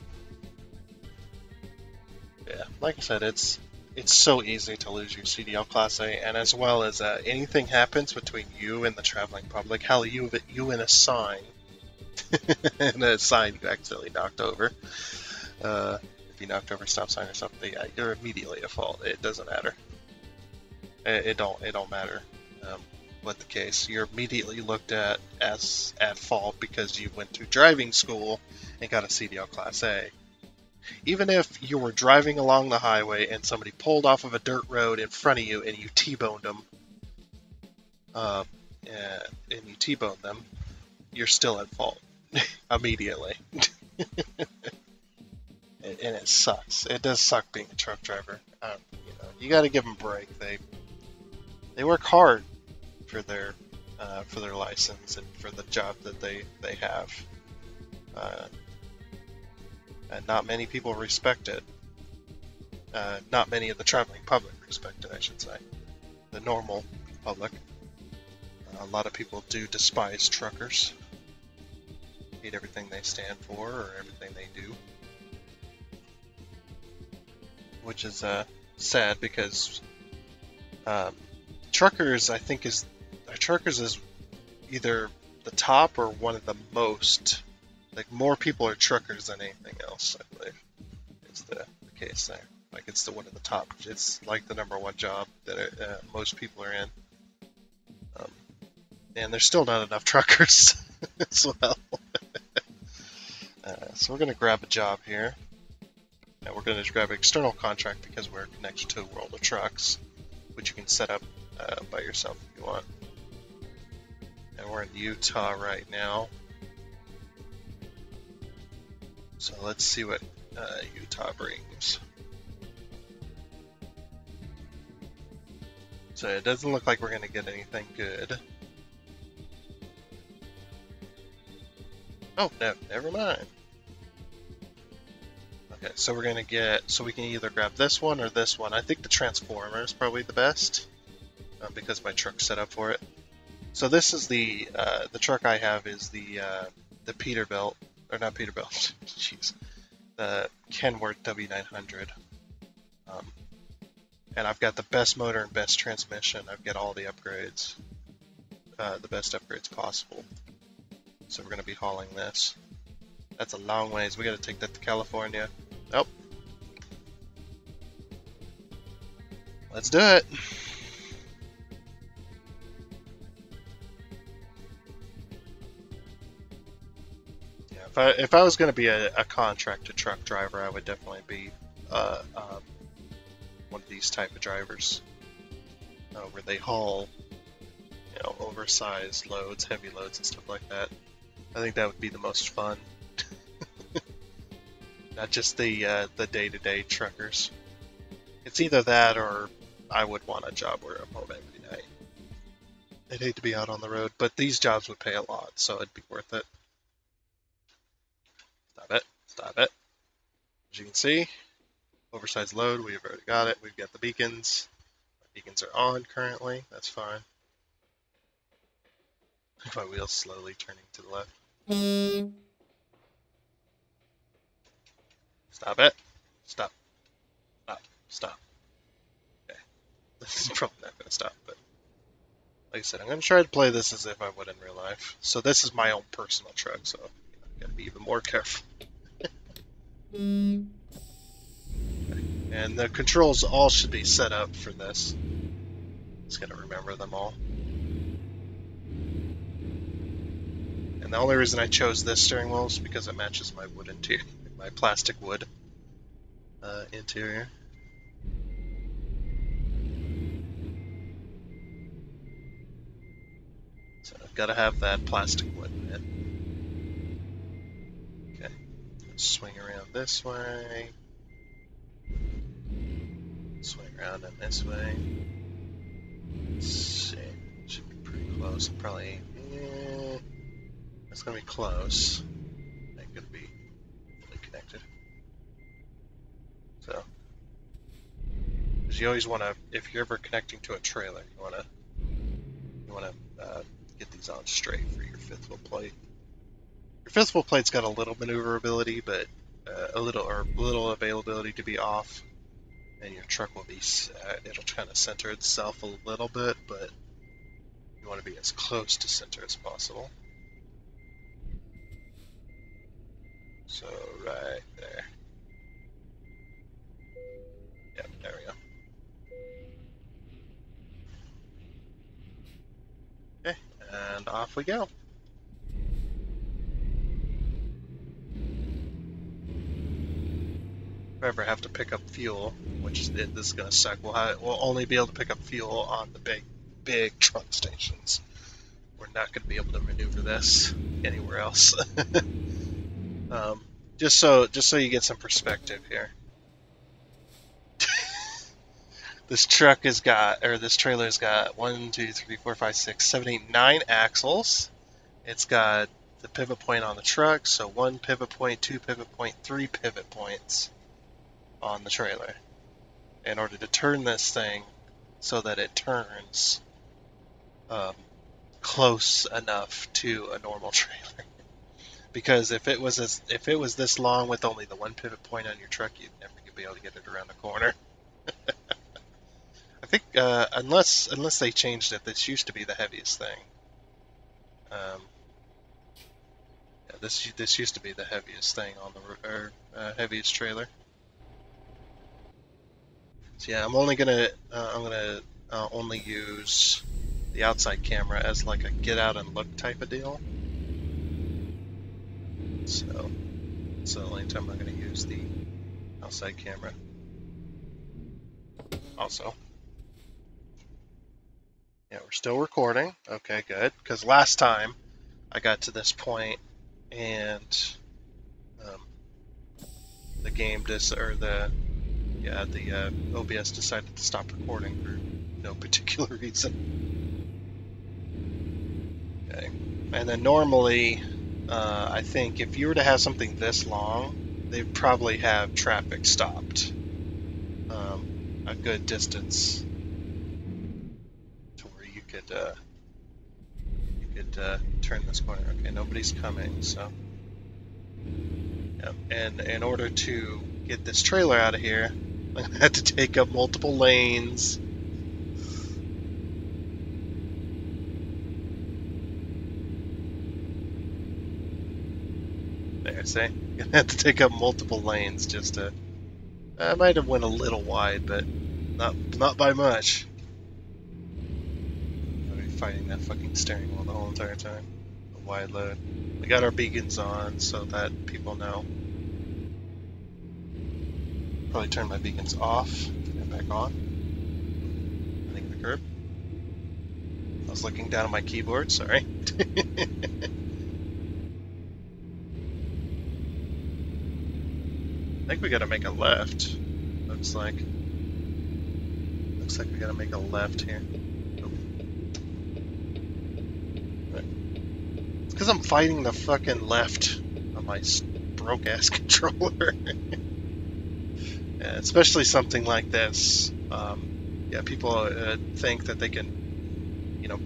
Yeah, like I said, it's so easy to lose your CDL Class A, and as well as anything happens between you and the traveling public, hell, you in a sign, and a sign you accidentally knocked over. If you knocked over a stop sign or something, yeah, you're immediately at fault. It doesn't matter. It don't matter what the case. You're immediately looked at as at fault because you went to driving school and got a CDL Class A. Even if you were driving along the highway and somebody pulled off of a dirt road in front of you and you T-boned them, you're still at fault immediately. And it sucks. It does suck being a truck driver. You got to give them a break. They work hard for their license and for the job that they have. And not many people respect it. Not many of the traveling public respect it, I should say. The normal public. A lot of people do despise truckers. Hate everything they stand for or everything they do. Which is sad because truckers, I think, is either the top or one of the most. Like, more people are truckers than anything else, I believe, is the case there. Like, it's one of the top. It's like the #1 job that most people are in. And there's still not enough truckers as well. So we're going to grab a job here. And we're going to grab an external contract because we're connected to World of Trucks, which you can set up by yourself if you want. And we're in Utah right now. So let's see what Utah brings. So it doesn't look like we're going to get anything good. Oh, no, never mind. Okay, so we're going to we can either grab this one or this one. I think the Transformer is probably the best. because my truck's set up for it. So this is the truck I have is the Peterbilt, or not Peterbilt, jeez, the Kenworth W900. And I've got the best motor and best transmission. I've got all the upgrades, the best upgrades possible. So we're going to be hauling this. That's a long ways. We got to take that to California. Nope. Let's do it. Yeah, if I was going to be a contracted truck driver, I would definitely be one of these type of drivers, where they haul, oversized loads, heavy loads, and stuff like that. I think that would be the most fun. Not just the day-to-day truckers. It's either that or I would want a job where I'm home every night. I'd hate to be out on the road, but these jobs would pay a lot, so it'd be worth it. Stop it. Stop it. As you can see, oversized load, we've already got it. We've got the beacons. The beacons are on currently. That's fine. My wheel's slowly turning to the left. Stop it. Stop. Stop. Stop. Okay. This is probably not going to stop, but like I said, I'm going to try to play this as if I would in real life. So this is my own personal truck, so I've got to be even more careful. Okay. And the controls all should be set up for this. Just got to remember them all. And the only reason I chose this steering wheel is because it matches my wood interior, my plastic wood interior. So I've got to have that plastic wood in it. Okay, let's swing around this way. Swing around in this way. Let's see, should be pretty close. Probably, it's gonna be close. Ain't gonna be fully connected. So, because you always want to, if you're ever connecting to a trailer, you want to get these on straight for your fifth wheel plate. Your fifth wheel plate's got a little maneuverability, but a little availability to be off, and your truck will be it'll kind of center itself a little bit, but you want to be as close to center as possible. So right there. Yep, there we go. Okay, and off we go. If I ever have to pick up fuel, which this is going to suck, we'll only be able to pick up fuel on the big truck stations. We're not going to be able to maneuver this anywhere else. Just so you get some perspective here. This trailer's got 1, 2, 3, 4, 5, 6, 7, 8, 9 axles. It's got the pivot point on the truck, so 1 pivot point, 2 pivot point, 3 pivot points on the trailer in order to turn this thing so that it turns close enough to a normal trailer. Because if it was this long with only the 1 pivot point on your truck, you'd never be able to get it around the corner. I think unless they changed it, this used to be the heaviest thing. Yeah, this used to be the heaviest thing on the heaviest trailer. So yeah, I'm gonna only use the outside camera as like a get out and look type of deal. So it's the only time I'm gonna use the outside camera. Also, yeah, we're still recording. Okay, good. Because last time I got to this point and the game the OBS decided to stop recording for no particular reason. Okay, and then normally, I think if you were to have something this long, they'd probably have traffic stopped a good distance turn this corner. Okay, nobody's coming, so. Yep. And in order to get this trailer out of here, I'm gonna have to take up multiple lanes. There, see? I'm gonna have to take up multiple lanes just to. I might have went a little wide, but not by much. I'll be fighting that fucking steering wheel the whole entire time. A wide load. We got our beacons on so that people know. Probably turn my beacons off and back on. I think the curb. I was looking down at my keyboard, sorry. I think we gotta make a left. Looks like we gotta make a left here. Right. It's because I'm fighting the fucking left on my broke ass controller. Yeah, especially something like this. Yeah, people think that they can,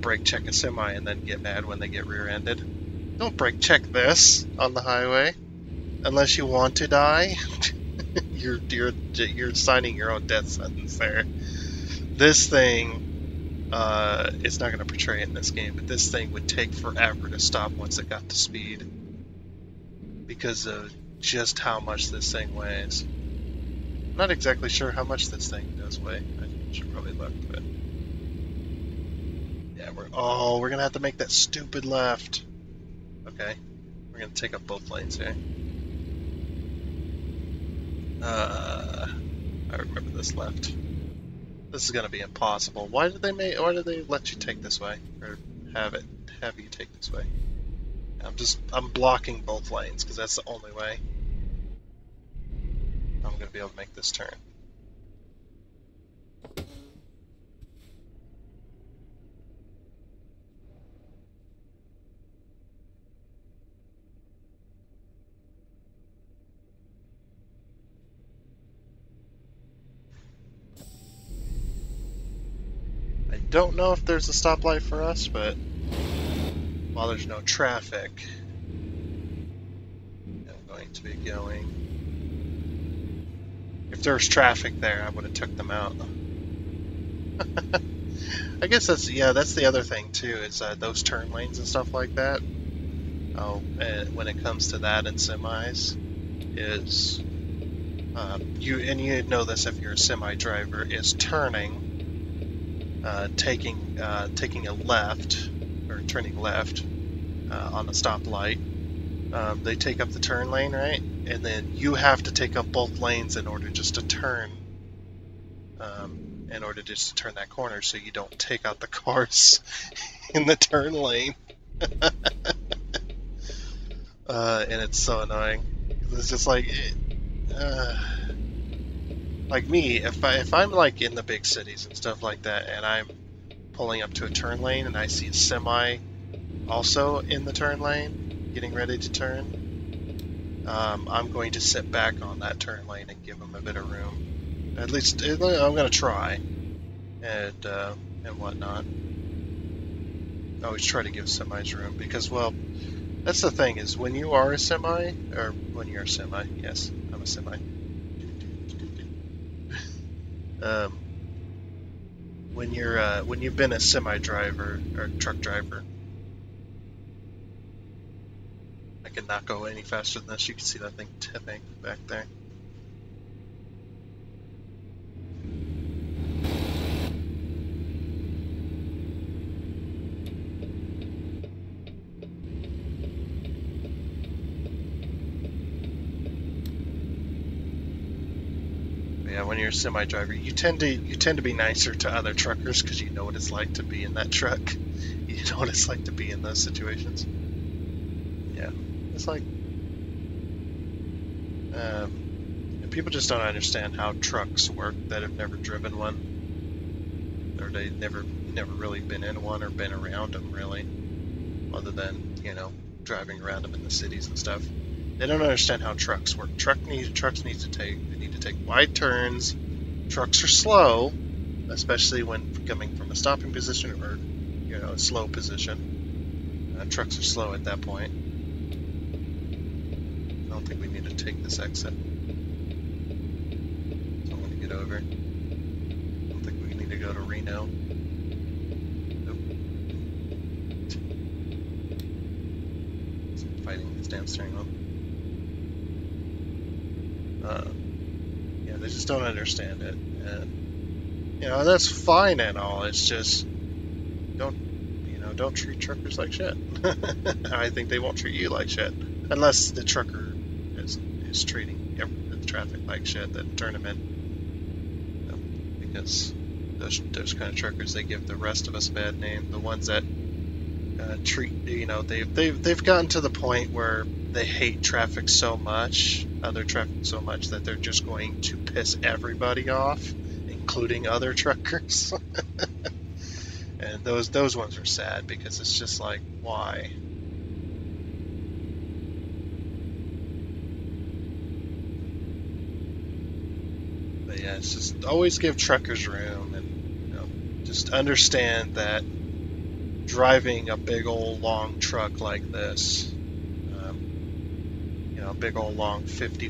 brake check a semi and then get mad when they get rear-ended. Don't brake check this on the highway unless you want to die. You're signing your own death sentence there. This thing, it's not going to portray it in this game, but this thing would take forever to stop once it got to speed because of just how much this thing weighs. I'm not exactly sure how much this thing does weigh. I should probably look, but yeah, we're gonna have to make that stupid left. Okay, we're gonna take up both lanes here. I remember this left. This is gonna be impossible. Why did they let you take this way, or have you take this way? I'm blocking both lanes because that's the only way I'm gonna be able to make this turn. I don't know if there's a stoplight for us, but while there's no traffic, I'm going to be going. If there's traffic there, I would have took them out. I guess that's the other thing too, is those turn lanes and stuff like that. Oh, and when it comes to that in semis, is you know this if you're a semi driver, is turning, taking a left or turning left on a stoplight. They take up the turn lane, right? And then you have to take up both lanes in order just to turn. In order just to turn that corner, so you don't take out the cars in the turn lane. And it's so annoying. It's just like me, if I'm like in the big cities and stuff like that, and I'm pulling up to a turn lane and I see a semi also in the turn lane, getting ready to turn, I'm going to sit back on that turn lane and give them a bit of room. At least I'm going to try, and whatnot. I always try to give semis room because, well, that's the thing is when you are a semi, or when you're a semi, yes, I'm a semi. When you've been a semi driver or truck driver, I can not go any faster than this. You can see that thing tipping back there. Yeah, when you're a semi driver, you tend to be nicer to other truckers because you know what it's like to be in that truck. You know what it's like to be in those situations. Yeah, it's like people just don't understand how trucks work that have never driven one, or they never really been in one or been around them really, other than driving around them in the cities and stuff. They don't understand how trucks work. Trucks need to take wide turns. Trucks are slow, especially when coming from a stopping position or a slow position. Trucks are slow at that point. I don't think we need to take this exit. Don't want to get over. I don't think we need to go to Reno. Nope. Fighting this damn steering wheel. Yeah, they just don't understand it. And, that's fine and all. It's just, don't treat truckers like shit. I think they won't treat you like shit. Unless the trucker is treating the traffic like shit, then turn them in. Because those kind of truckers, they give the rest of us a bad name. The ones that treat, they've gotten to the point where they hate traffic so much, other traffic so much, that they're just going to piss everybody off, including other truckers. And those ones are sad because it's just like, why? But yeah, it's just always give truckers room, and just understand that driving a big old long truck like this, a big old long 50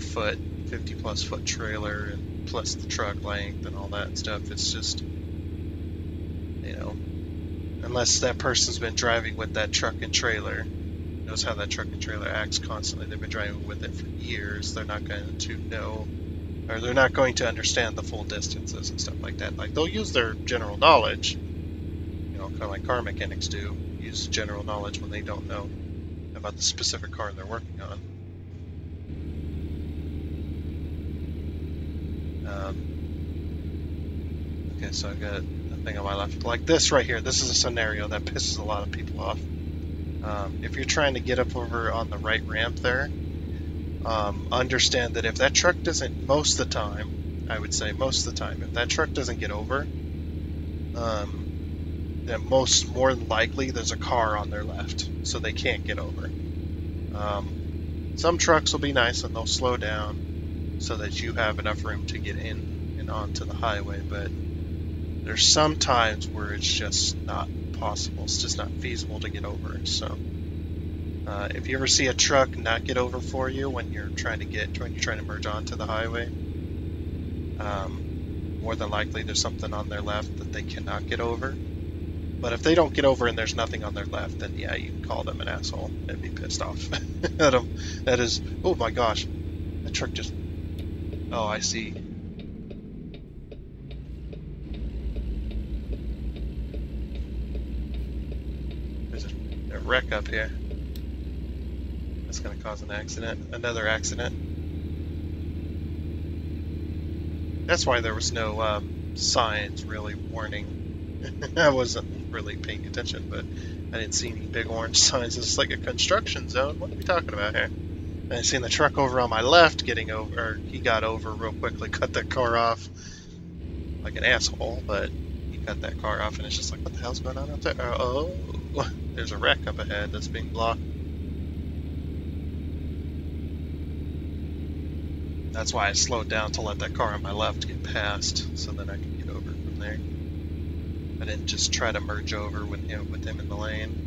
plus foot trailer, and plus the truck length and all that stuff, it's just, unless that person's been driving with that truck and trailer, knows how that truck and trailer acts constantly, they've been driving with it for years, they're not going to know, or they're not going to understand the full distances and stuff like that. Like, they'll use their general knowledge, kind of like car mechanics do, use general knowledge when they don't know about the specific car they're working on. Okay, so I've got a thing on my left. Like this right here, this is a scenario that pisses a lot of people off. If you're trying to get up over on the right ramp there, understand that if that truck doesn't, most of the time, I would say most of the time, if that truck doesn't get over, then more than likely there's a car on their left, so they can't get over. Some trucks will be nice and they'll slow down so that you have enough room to get in and onto the highway, but there's some times where it's just not possible. It's just not feasible to get over. So if you ever see a truck not get over for you when you're trying to merge onto the highway, more than likely there's something on their left that they cannot get over. But if they don't get over and there's nothing on their left, then yeah, you can call them an asshole and be pissed off at them. That is, oh my gosh, that truck just, oh, I see. There's a wreck up here. That's going to cause an accident, another accident. That's why there was no signs really warning. I wasn't really paying attention, but I didn't see any big orange signs. It's like a construction zone. What are we talking about here? I seen the truck over on my left getting over, or he got over real quickly, cut that car off like an asshole, but he cut that car off, and it's just like, what the hell's going on up there? Oh, there's a wreck up ahead that's being blocked. That's why I slowed down to let that car on my left get past, so then I could get over from there. I didn't just try to merge over with him in the lane.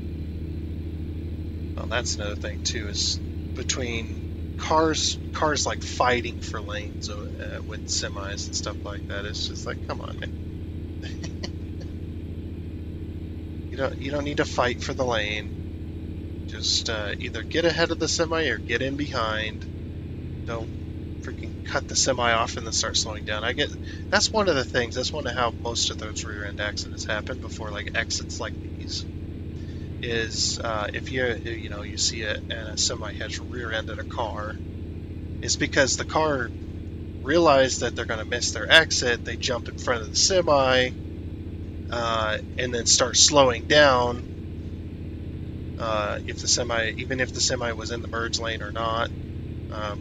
Well, that's another thing too, is between cars like fighting for lanes with semis and stuff like that. It's just like, come on, man. You don't need to fight for the lane. Just either get ahead of the semi or get in behind. Don't freaking cut the semi off and then start slowing down. That's one of the things. That's one of how most of those rear end accidents happen before like exits like these. Is if you see a semi has rear ended a car, it's because the car realized that they're going to miss their exit. They jump in front of the semi and then start slowing down. Even if the semi was in the merge lane or not.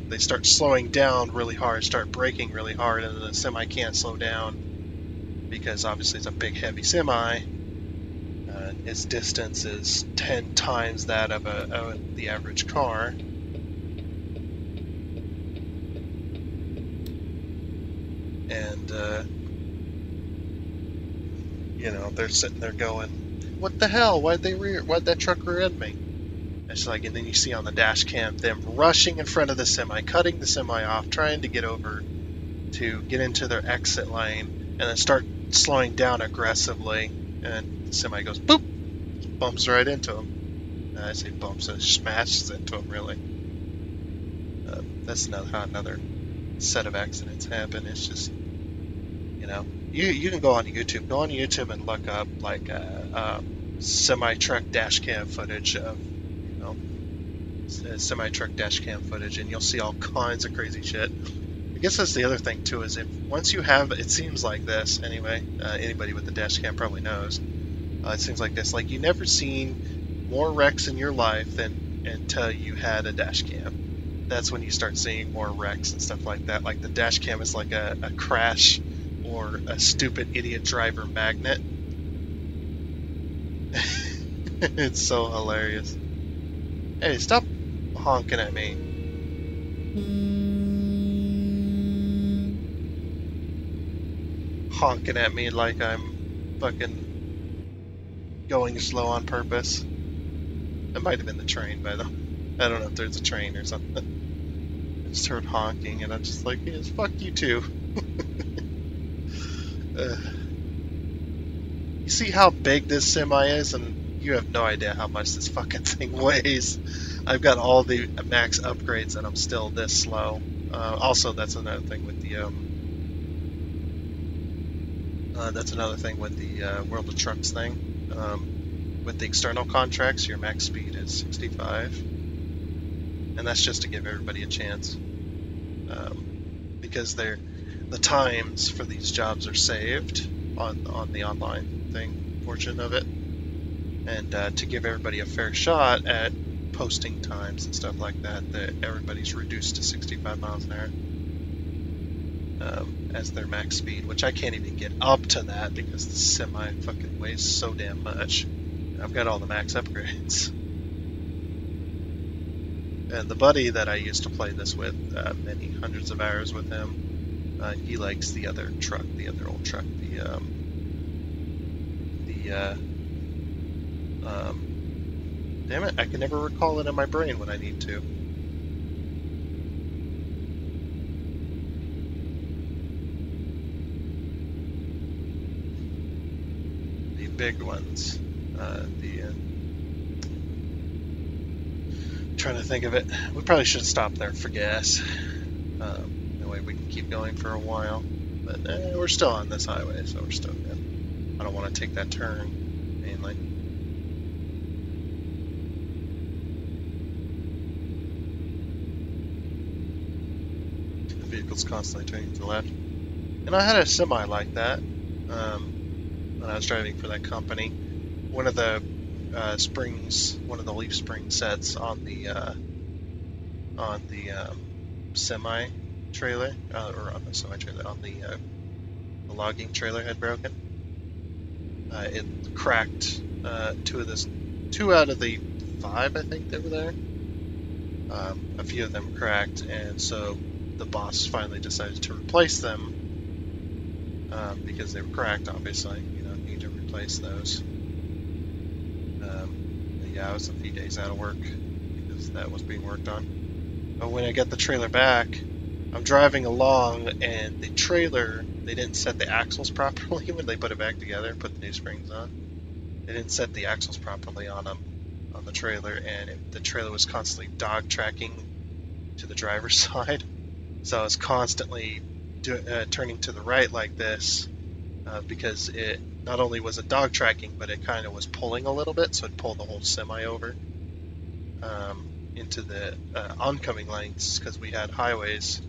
They start slowing down really hard, start braking really hard, and the semi can't slow down because obviously it's a big, heavy semi. Its distance is 10 times that of the average car. And, they're sitting there going, what the hell? Why'd that truck rear end me? It's like, and then you see on the dash cam them rushing in front of the semi, cutting the semi off, trying to get over to get into their exit lane, and then start slowing down aggressively. And the semi goes boop, bumps right into him. I say bumps, it smashes into him, really. That's how another set of accidents happen. It's just, you can go on YouTube. Go on YouTube and look up, like, semi-truck dash cam footage of, semi-truck dash cam footage, and you'll see all kinds of crazy shit. I guess that's the other thing, too, is if once you have, it seems like this, anyway, anybody with the dash cam probably knows, it seems like this, like, you never seen more wrecks in your life than until you had a dash cam. That's when you start seeing more wrecks and stuff like that. Like, the dash cam is like a crash or a stupid idiot driver magnet. It's so hilarious. Hey, stop honking at me. Honking at me like I'm fucking going slow on purpose. It might have been the train, by the way. I don't know if there's a train or something. I just heard honking, and I'm just like, yes, fuck you too. You see how big this semi is, and you have no idea how much this fucking thing weighs. I've got all the max upgrades, and I'm still this slow. Also, that's another thing with the World of Trucks thing. With the external contracts, your max speed is 65, and that's just to give everybody a chance, because the times for these jobs are saved on the online thing portion of it, and to give everybody a fair shot at posting times and stuff like that, that everybody's reduced to 65 miles an hour as their max speed, which I can't even get up to that because the semi fucking weighs so damn much. I've got all the max upgrades. And the buddy that I used to play this with, many hundreds of hours with him, he likes the other truck, the other old truck, damn it, I can never recall it in my brain when I need to. The big ones. Trying to think of it. We probably should stop there for gas. That way we can keep going for a while. But we're still on this highway, so we're still good. I don't want to take that turn, mainly. The vehicle's constantly turning to the left. And I had a semi like that when I was driving for that company. One of the one of the leaf spring sets on the semi trailer, or on the semi trailer, on the logging trailer had broken. It cracked two out of the 5, I think they were there. A few of them cracked, and so the boss finally decided to replace them because they were cracked. Obviously, need to replace those. Yeah, I was a few days out of work because that was being worked on. But when I got the trailer back, I'm driving along, and the trailer, they didn't set the axles properly when they put it back together and put the new springs on. They didn't set the axles properly on the trailer, and the trailer was constantly dog tracking to the driver's side. So I was constantly turning to the right like this because it not only was it dog tracking, but it kind of was pulling a little bit, so it pulled the whole semi over into the oncoming lanes, because we had highways.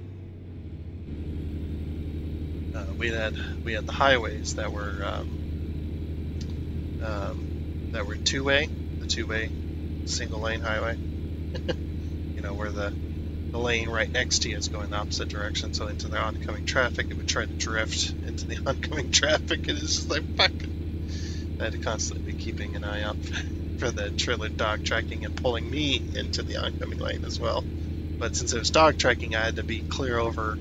We had the highways that were two-way, the two-way single lane highway. Where the lane right next to you is going the opposite direction, so into the oncoming traffic, it would try to drift into the oncoming traffic, and it's just like, fuck. I had to constantly be keeping an eye out for the trailer dog tracking and pulling me into the oncoming lane as well. But since it was dog tracking, I had to be clear over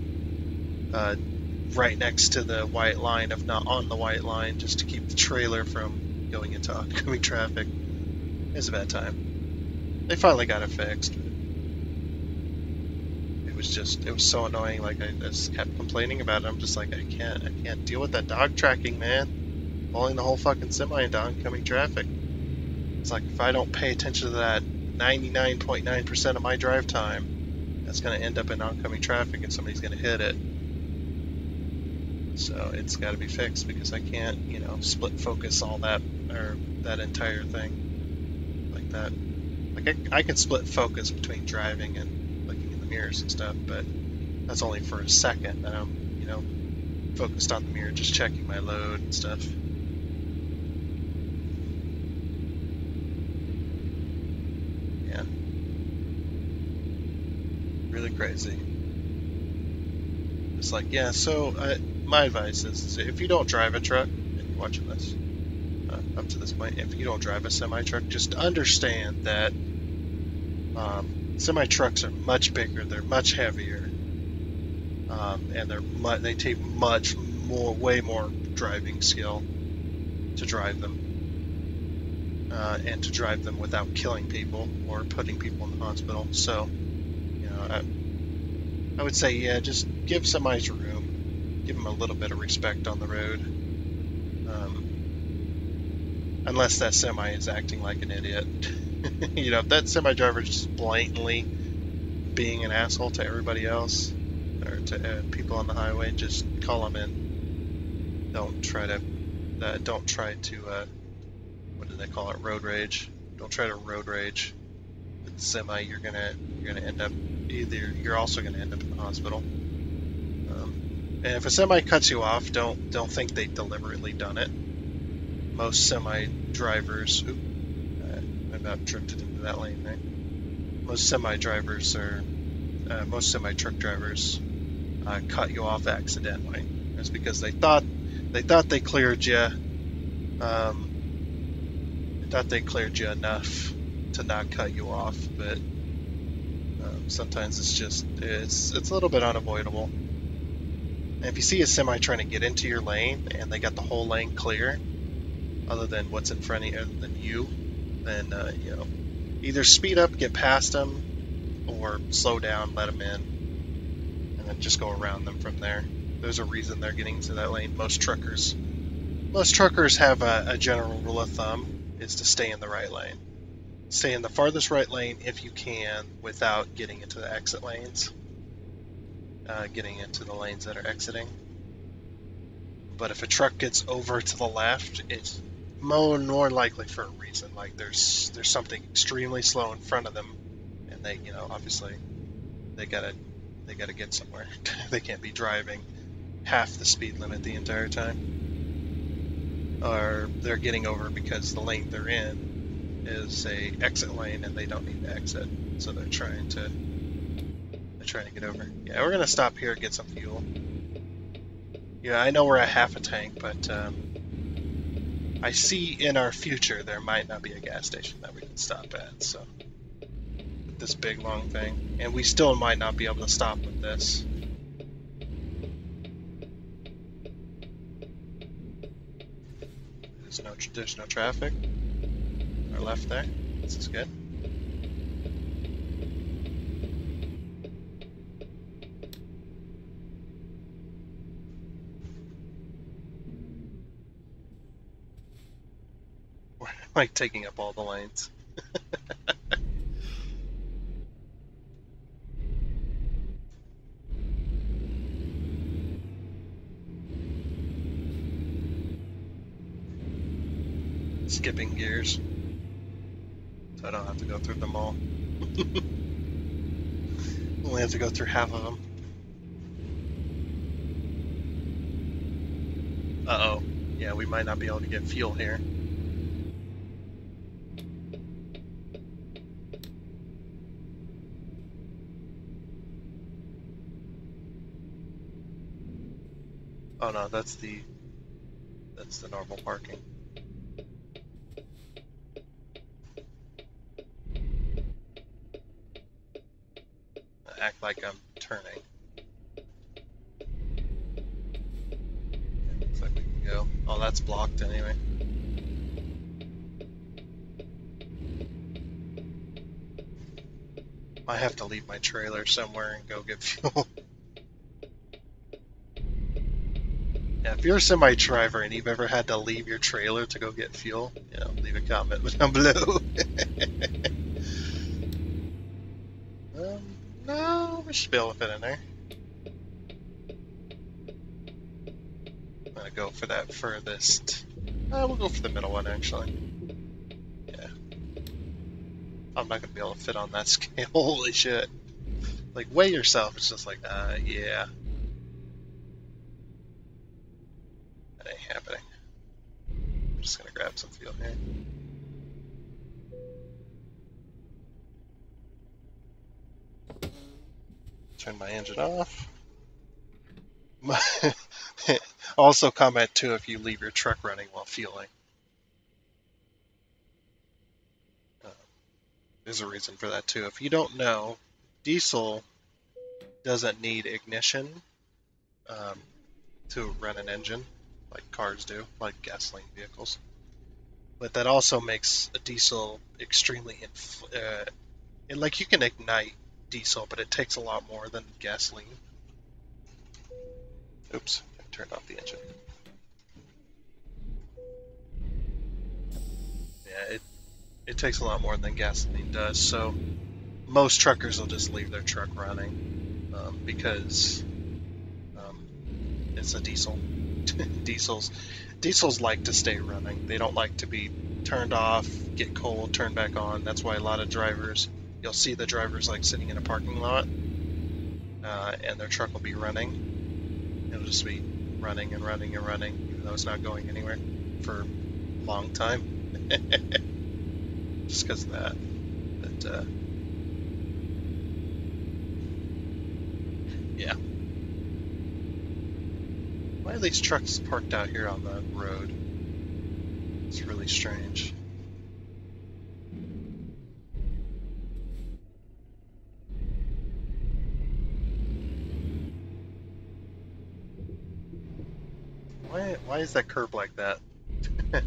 right next to the white line, if not on the white line, just to keep the trailer from going into oncoming traffic. It was a bad time. They finally got it fixed. It was so annoying. Like I just kept complaining about it. I'm just like, I can't deal with that dog tracking, man. Pulling the whole fucking semi into oncoming traffic. It's like if I don't pay attention to that 99.9% of my drive time, that's going to end up in oncoming traffic and somebody's going to hit it. So it's got to be fixed because I can't, split focus all that or that entire thing like that. Like I can split focus between driving and looking in the mirrors and stuff, but that's only for a second. Then I'm, focused on the mirror, just checking my load and stuff. Yeah, really crazy. It's like, yeah. So my advice is, if you don't drive a truck, and you're watching this up to this point, if you don't drive a semi truck, just understand that semi trucks are much bigger, they're much heavier, and they take way more driving skill to drive them, and to drive them without killing people or putting people in the hospital. So, I would say, yeah, just give semis room, give them a little bit of respect on the road, unless that semi is acting like an idiot. If that semi driver is just blatantly being an asshole to everybody else or to people on the highway, just call them in. Don't try to what do they call it? Road rage. Don't try to road rage with the semi. You're gonna end up you're also gonna end up in the hospital. And if a semi cuts you off, don't think they deliberately done it. Most semi drivers, I about drifted into that lane there. Most semi truck drivers cut you off accidentally. It's because they thought they cleared you. They thought they cleared you enough to not cut you off, but sometimes it's a little bit unavoidable. And if you see a semi trying to get into your lane and they got the whole lane clear, other than what's in front of you, than you, then either speed up, get past them, or slow down, let them in, and then just go around them from there. There's a reason they're getting into that lane. Most truckers have a general rule of thumb is to stay in the right lane. Stay in the farthest right lane if you can without getting into the exit lanes, getting into the lanes that are exiting. But if a truck gets over to the left, it's more likely for a reason. Like there's something extremely slow in front of them, and they, obviously they gotta get somewhere. They can't be driving half the speed limit the entire time. Or they're getting over because the lane they're in is a exit lane and they don't need to exit, so they're trying to get over. Yeah, we're gonna stop here and get some fuel. Yeah, I know we're at half a tank, but I see in our future there might not be a gas station that we can stop at. So with this big long thing, and we still might not be able to stop with this. There's no traffic. Our left there. This is good. We're like taking up all the lanes. Skipping gears, so I don't have to go through them all. Only have to go through half of them. Uh-oh. Yeah, we might not be able to get fuel here. Oh no, that's the normal parking. Act like I'm turning. Looks like we can go. Oh, that's blocked anyway. I have to leave my trailer somewhere and go get fuel. Yeah, if you're a semi driver and you've ever had to leave your trailer to go get fuel, leave a comment down below. No, we should be able to fit in there. I'm gonna go for that furthest. We'll go for the middle one actually. Yeah. I'm not gonna be able to fit on that scale. Holy shit. Like, weigh yourself. It's just like, yeah. That ain't happening. I'm just gonna grab some fuel here. Turn my engine off. Also comment too if you leave your truck running while fueling. There's a reason for that too. If you don't know, diesel doesn't need ignition to run an engine like cars do, like gasoline vehicles. But that also makes a diesel extremely like you can ignite diesel, but it takes a lot more than gasoline. Oops, I turned off the engine. Yeah, it takes a lot more than gasoline does, so most truckers will just leave their truck running because it's a diesel. Diesels like to stay running. They don't like to be turned off, get cold, turned back on. That's why a lot of drivers, you'll see the drivers like sitting in a parking lot, and their truck will be running. It'll just be running and running and running, even though it's not going anywhere for a long time. Just because of that. But, yeah. Why are these trucks parked out here on the road? It's really strange. Why is that curb like that? Well,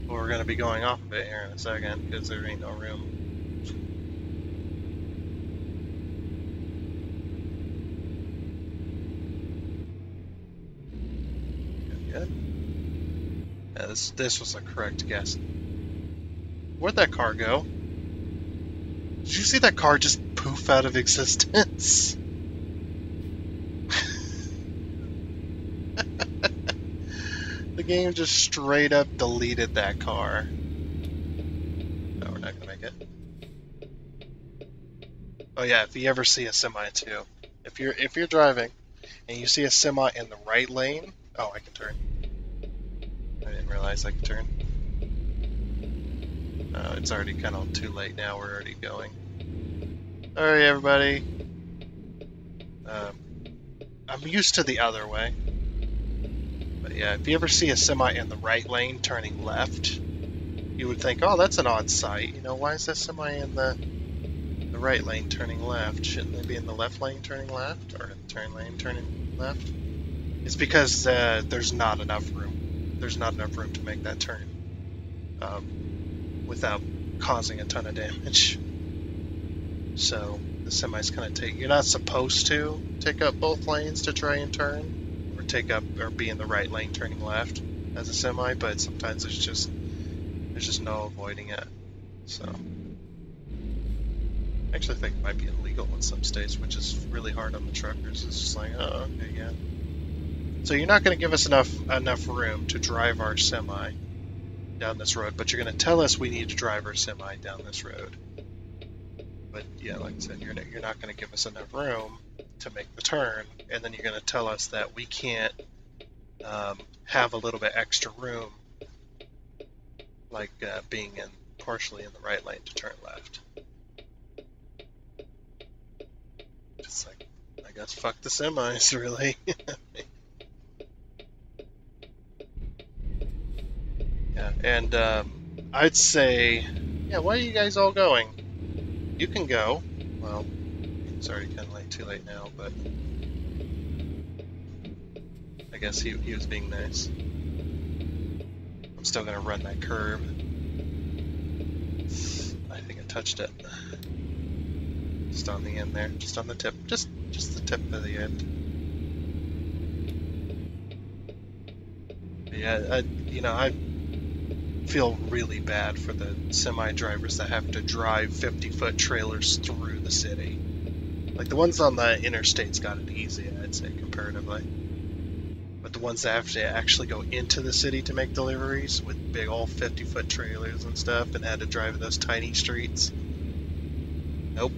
we're going to be going off of it here in a second because there ain't no room. Good. Yeah, this was a correct guess. Where'd that car go? Did you see that car just poof out of existence? The game just straight up deleted that car. No, we're not gonna make it. Oh yeah, if you ever see a semi too, if you're driving and you see a semi in the right lane, oh, I can turn. I didn't realize I could turn. It's already kind of too late now. We're already going. Alright, everybody. I'm used to the other way. But yeah, if you ever see a semi in the right lane turning left, you would think, oh, that's an odd sight. Why is that semi in the right lane turning left? Shouldn't they be in the left lane turning left? Or in the turn lane turning left? It's because there's not enough room. There's not enough room to make that turn without causing a ton of damage. So the semis kind of you're not supposed to take up both lanes to try and turn, or be in the right lane turning left as a semi, but sometimes there's just no avoiding it. So I actually think it might be illegal in some states, which is really hard on the truckers. It's just like, oh, okay, yeah. So you're not going to give us enough room to drive our semi down this road, but you're going to tell us we need to drive our semi down this road. But yeah, like I said, you're not going to give us enough room to make the turn, and then you're going to tell us that we can't have a little bit extra room, like being partially in the right lane to turn left. Just like, I guess fuck the semis, really. Yeah, and I'd say, yeah, where are you guys all going? You can go. Well, it's already kind of too late now, but I guess he was being nice. I'm still going to run that curb. I think I touched it. Just on the end there, just on the tip, just the tip of the end. But yeah, I feel really bad for the semi drivers that have to drive 50-foot trailers through the city. Like the ones on the interstate's got it easy, I'd say, comparatively. But the ones that have to actually go into the city to make deliveries with big old 50-foot trailers and stuff and had to drive those tiny streets. Nope,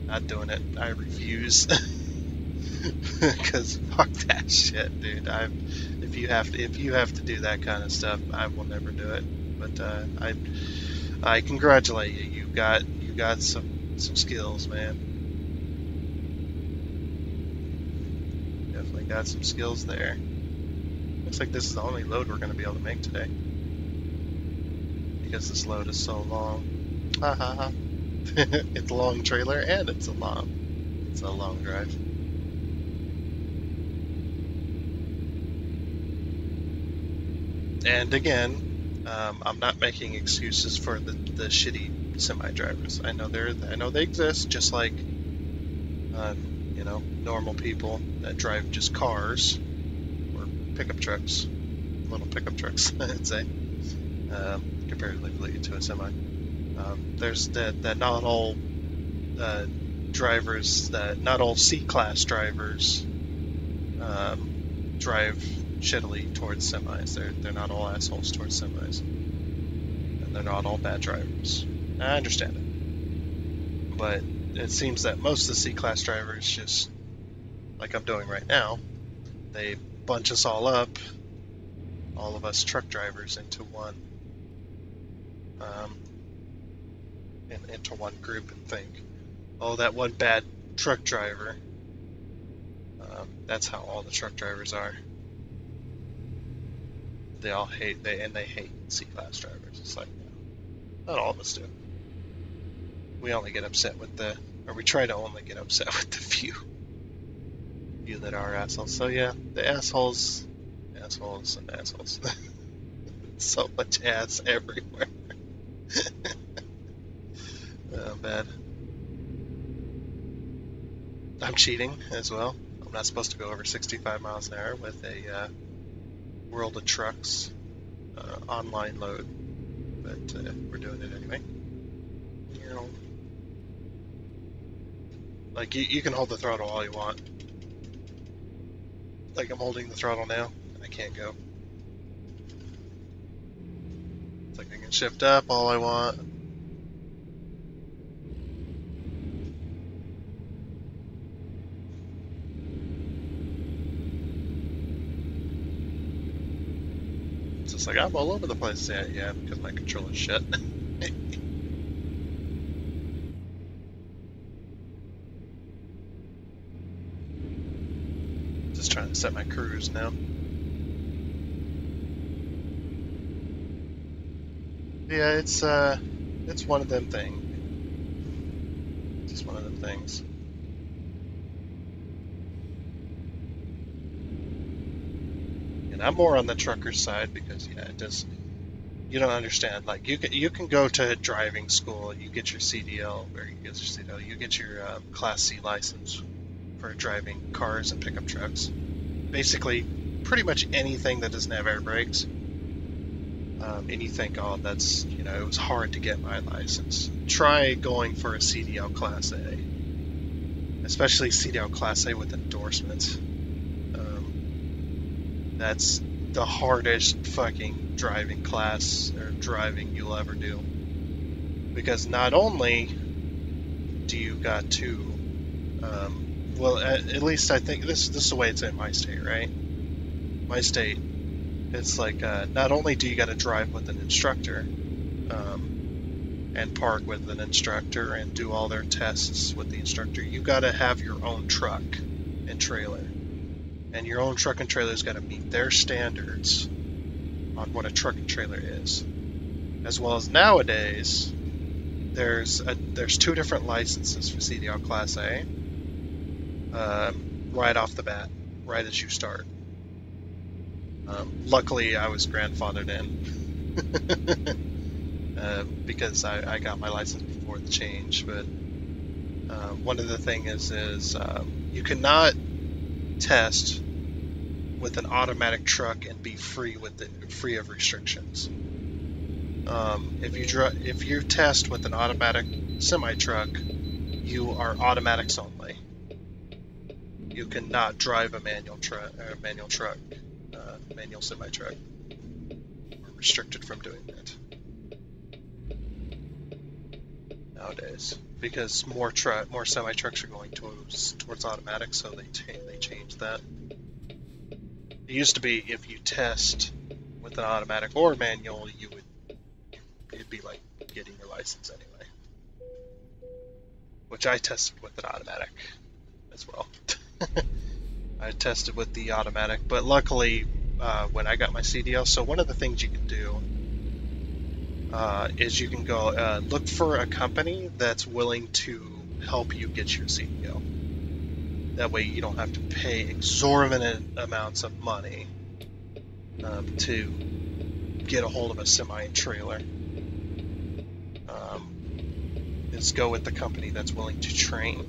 not doing it. I refuse. Because fuck that shit, dude. If you have to do that kind of stuff, I will never do it. But I congratulate you. You got some skills, man. Definitely got some skills there. Looks like this is the only load we're going to be able to make today. Because this load is so long. Ha ha ha. It's a long trailer and it's a long drive. And again, I'm not making excuses for the shitty semi drivers. I know they exist, just like normal people that drive just cars or pickup trucks, little pickup trucks, I'd say, comparatively to a semi. There's that not all drivers, that not all C-class drivers drive shittily towards semis. They're not all assholes towards semis, and they're not all bad drivers. I understand it, but it seems that most of the C-class drivers just, like I'm doing right now, they bunch us all up, all of us truck drivers, into one into one group and think, oh, that one bad truck driver. That's how all the truck drivers are. They all hate they hate C-class drivers. It's like, no, not all of us do. We only get upset with we try to only get upset with the few that are assholes. So yeah, the assholes, and assholes. So much ass everywhere. Oh, bad. I'm cheating as well. I'm not supposed to go over 65 miles an hour with a World of Trucks online load, but we're doing it anyway. Like you can hold the throttle all you want. Like I'm holding the throttle now, and I can't go. It's like I can shift up all I want. It's just like I'm all over the place. Yeah, because my controller's shit. Just trying to set my cruise now. Yeah, it's one of them things. Just one of them things. And I'm more on the trucker side because yeah, it does. You don't understand. Like you can go to driving school, you get your CDL, or you get your CDL, you get your Class C license for driving cars and pickup trucks. Basically, pretty much anything that doesn't have air brakes. And you think, oh, that's, it was hard to get my license. Try going for a CDL Class A, especially CDL Class A with endorsements. That's the hardest fucking driving class or driving you'll ever do. Because not only do you got to, well, at least I think this is the way it's in my state, right? My state, it's like not only do you got to drive with an instructor and park with an instructor and do all their tests with the instructor, you got to have your own truck and trailer. And your own truck and trailer's got to meet their standards on what a truck and trailer is. As well as nowadays, there's two different licenses for CDL Class A right off the bat, right as you start. Luckily, I was grandfathered in because I got my license before the change, but One of the things is you cannot test with an automatic truck and be free of restrictions. If you test with an automatic semi truck, you are automatics only. You cannot drive a manual semi truck. We're restricted from doing that nowadays because more semi trucks are going towards automatic, so they changed that. It used to be if you test with an automatic or manual, it'd be like getting your license anyway. Which I tested with an automatic as well. I tested with the automatic, but luckily when I got my CDL, so one of the things you can do is you can go look for a company that's willing to help you get your CDL. That way you don't have to pay exorbitant amounts of money to get a hold of a semi-trailer. Is go with the company that's willing to train.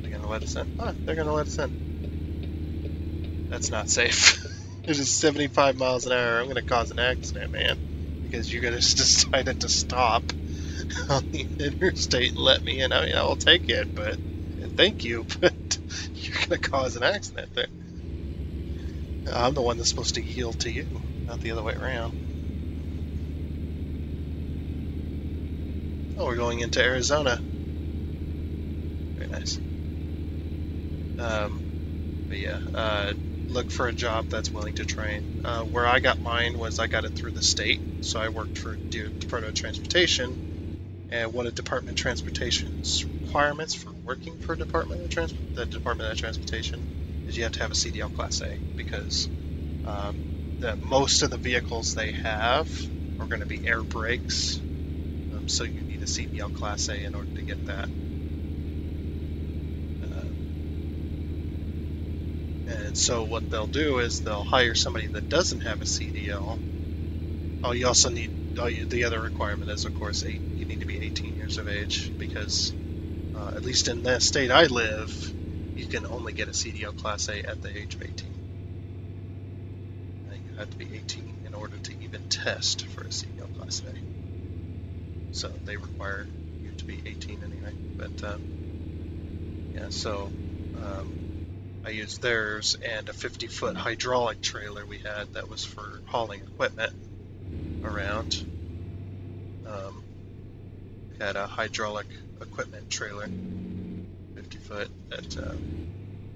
They're going to let us in? They're going to let us in. That's not safe. It is 75 miles an hour. I'm going to cause an accident, man. Because you guys decided to stop on the interstate and let me in. I mean, I will take it, but thank you, but you're going to cause an accident there. I'm the one that's supposed to yield to you, not the other way around. Oh, we're going into Arizona. Very nice. But yeah, look for a job that's willing to train. Where I got mine was I got it through the state, so I worked for Department of Transportation, and one of Department of Transportation's requirements for working for the Department of Transportation is you have to have a CDL Class A, because most of the vehicles they have are going to be air brakes, so you need a CDL Class A in order to get that. And so what they'll do is they'll hire somebody that doesn't have a CDL. Oh, you also need, the other requirement is, of course, you need to be 18 years of age, because at least in the state I live, you can only get a CDL Class A at the age of 18. You have to be 18 in order to even test for a CDL Class A. So they require you to be 18 anyway. But yeah, so I used theirs and a 50-foot hydraulic trailer we had that was for hauling equipment around. We had a hydraulic equipment trailer, 50 foot, that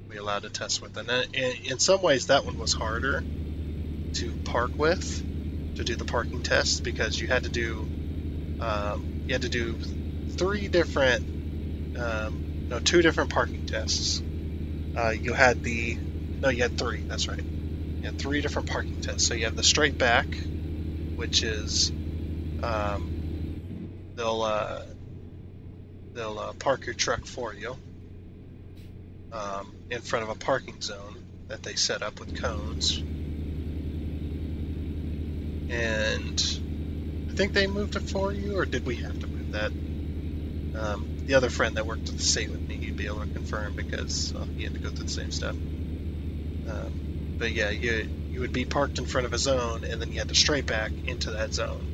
we allowed to test with. And in some ways that one was harder to park with, to do the parking test, because you had to do two different parking tests. You had three, that's right. You had three different parking tests. So you have the straight back, which is they'll park your truck for you in front of a parking zone that they set up with cones. And I think they moved it for you, or did we have to move that? The other friend that worked at the state with me, he'd be able to confirm, because he had to go through the same stuff. But yeah, you would be parked in front of a zone, and then you had to straight back into that zone.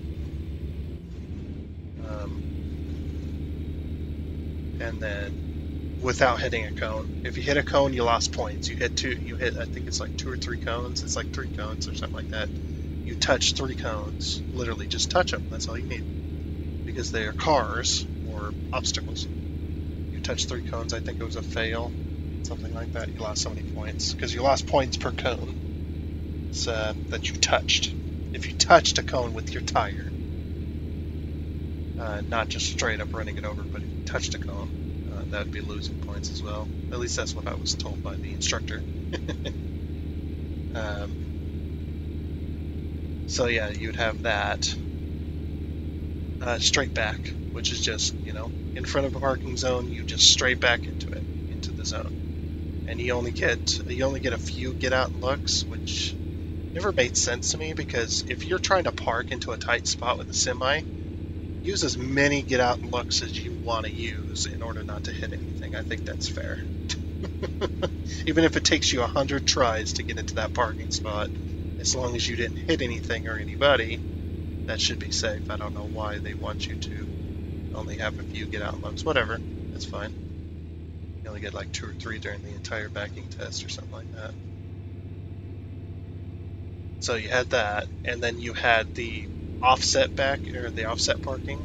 And then without hitting a cone. If you hit a cone, you lost points. You hit I think it's like 2 or 3 cones. It's like 3 cones or something like that. You touch 3 cones. Literally, just touch them. That's all you need. Because they are cars or obstacles. You touch 3 cones, I think it was a fail. Something like that. You lost so many points. Because you lost points per cone that you touched. If you touched a cone with your tire, not just straight up running it over, but if you touched a cone, that would be losing points as well. At least that's what I was told by the instructor. So yeah, you'd have that. Straight back, which is just, in front of a parking zone, you just straight back into the zone. And you only get a few get out and looks, which never made sense to me, because if you're trying to park into a tight spot with a semi, use as many get out and looks as you want to use in order not to hit anything. I think that's fair. Even if it takes you 100 tries to get into that parking spot, as long as you didn't hit anything or anybody, that should be safe. I don't know why they want you to only have a few get out and looks. Whatever, that's fine. You only get like 2 or 3 during the entire backing test or something like that. So you had that, and then you had the offset back, or the offset parking,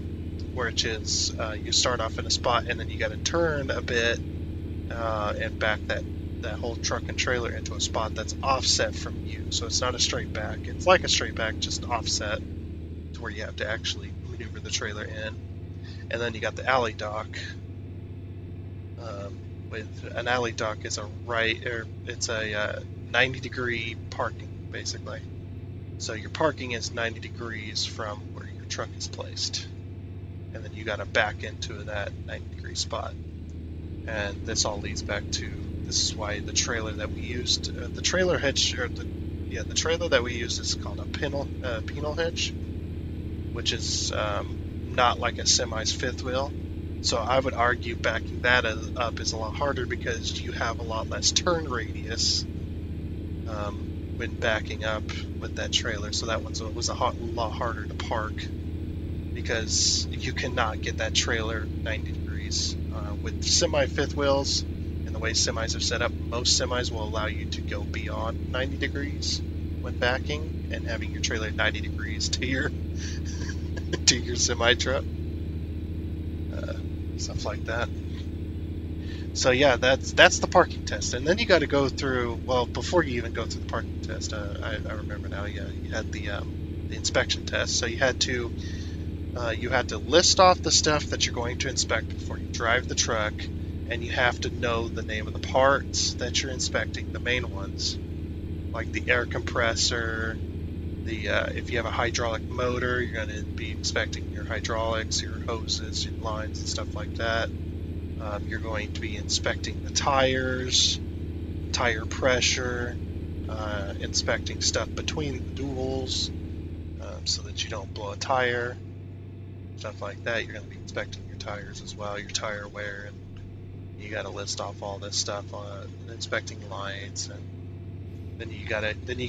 which is you start off in a spot and then you got to turn a bit and back that whole truck and trailer into a spot that's offset from you. So it's not a straight back. It's like a straight back, just offset to where you have to actually maneuver the trailer in. And then you got the alley dock. With an alley dock is it's a 90-degree parking basically. So your parking is 90 degrees from where your truck is placed, and then you got to back into that 90-degree spot. And this all leads back to, this is why the trailer that we used, the trailer hitch, the trailer that we used is called a penal hitch, which is not like a semi's fifth wheel. So I would argue backing that up is a lot harder because you have a lot less turn radius when backing up with that trailer. So that was a lot harder to park because you cannot get that trailer 90 degrees. With semi fifth wheels and the way semis are set up, most semis will allow you to go beyond 90 degrees when backing and having your trailer 90 degrees to your to your semi truck. Stuff like that. So yeah, that's the parking test, and then you got to go through. Well, before you even go through the parking test, I remember now. Yeah, you had the inspection test. So you had to list off the stuff that you're going to inspect before you drive the truck, and you have to know the name of the parts that you're inspecting, the main ones, like the air compressor. If you have a hydraulic motor, you're going to be inspecting your hydraulics, your hoses, your lines, and stuff like that. You're going to be inspecting the tires, tire pressure, inspecting stuff between the duals so that you don't blow a tire, stuff like that. You're going to be inspecting your tires as well, your tire wear, and you got to list off all this stuff on inspecting lights, and then you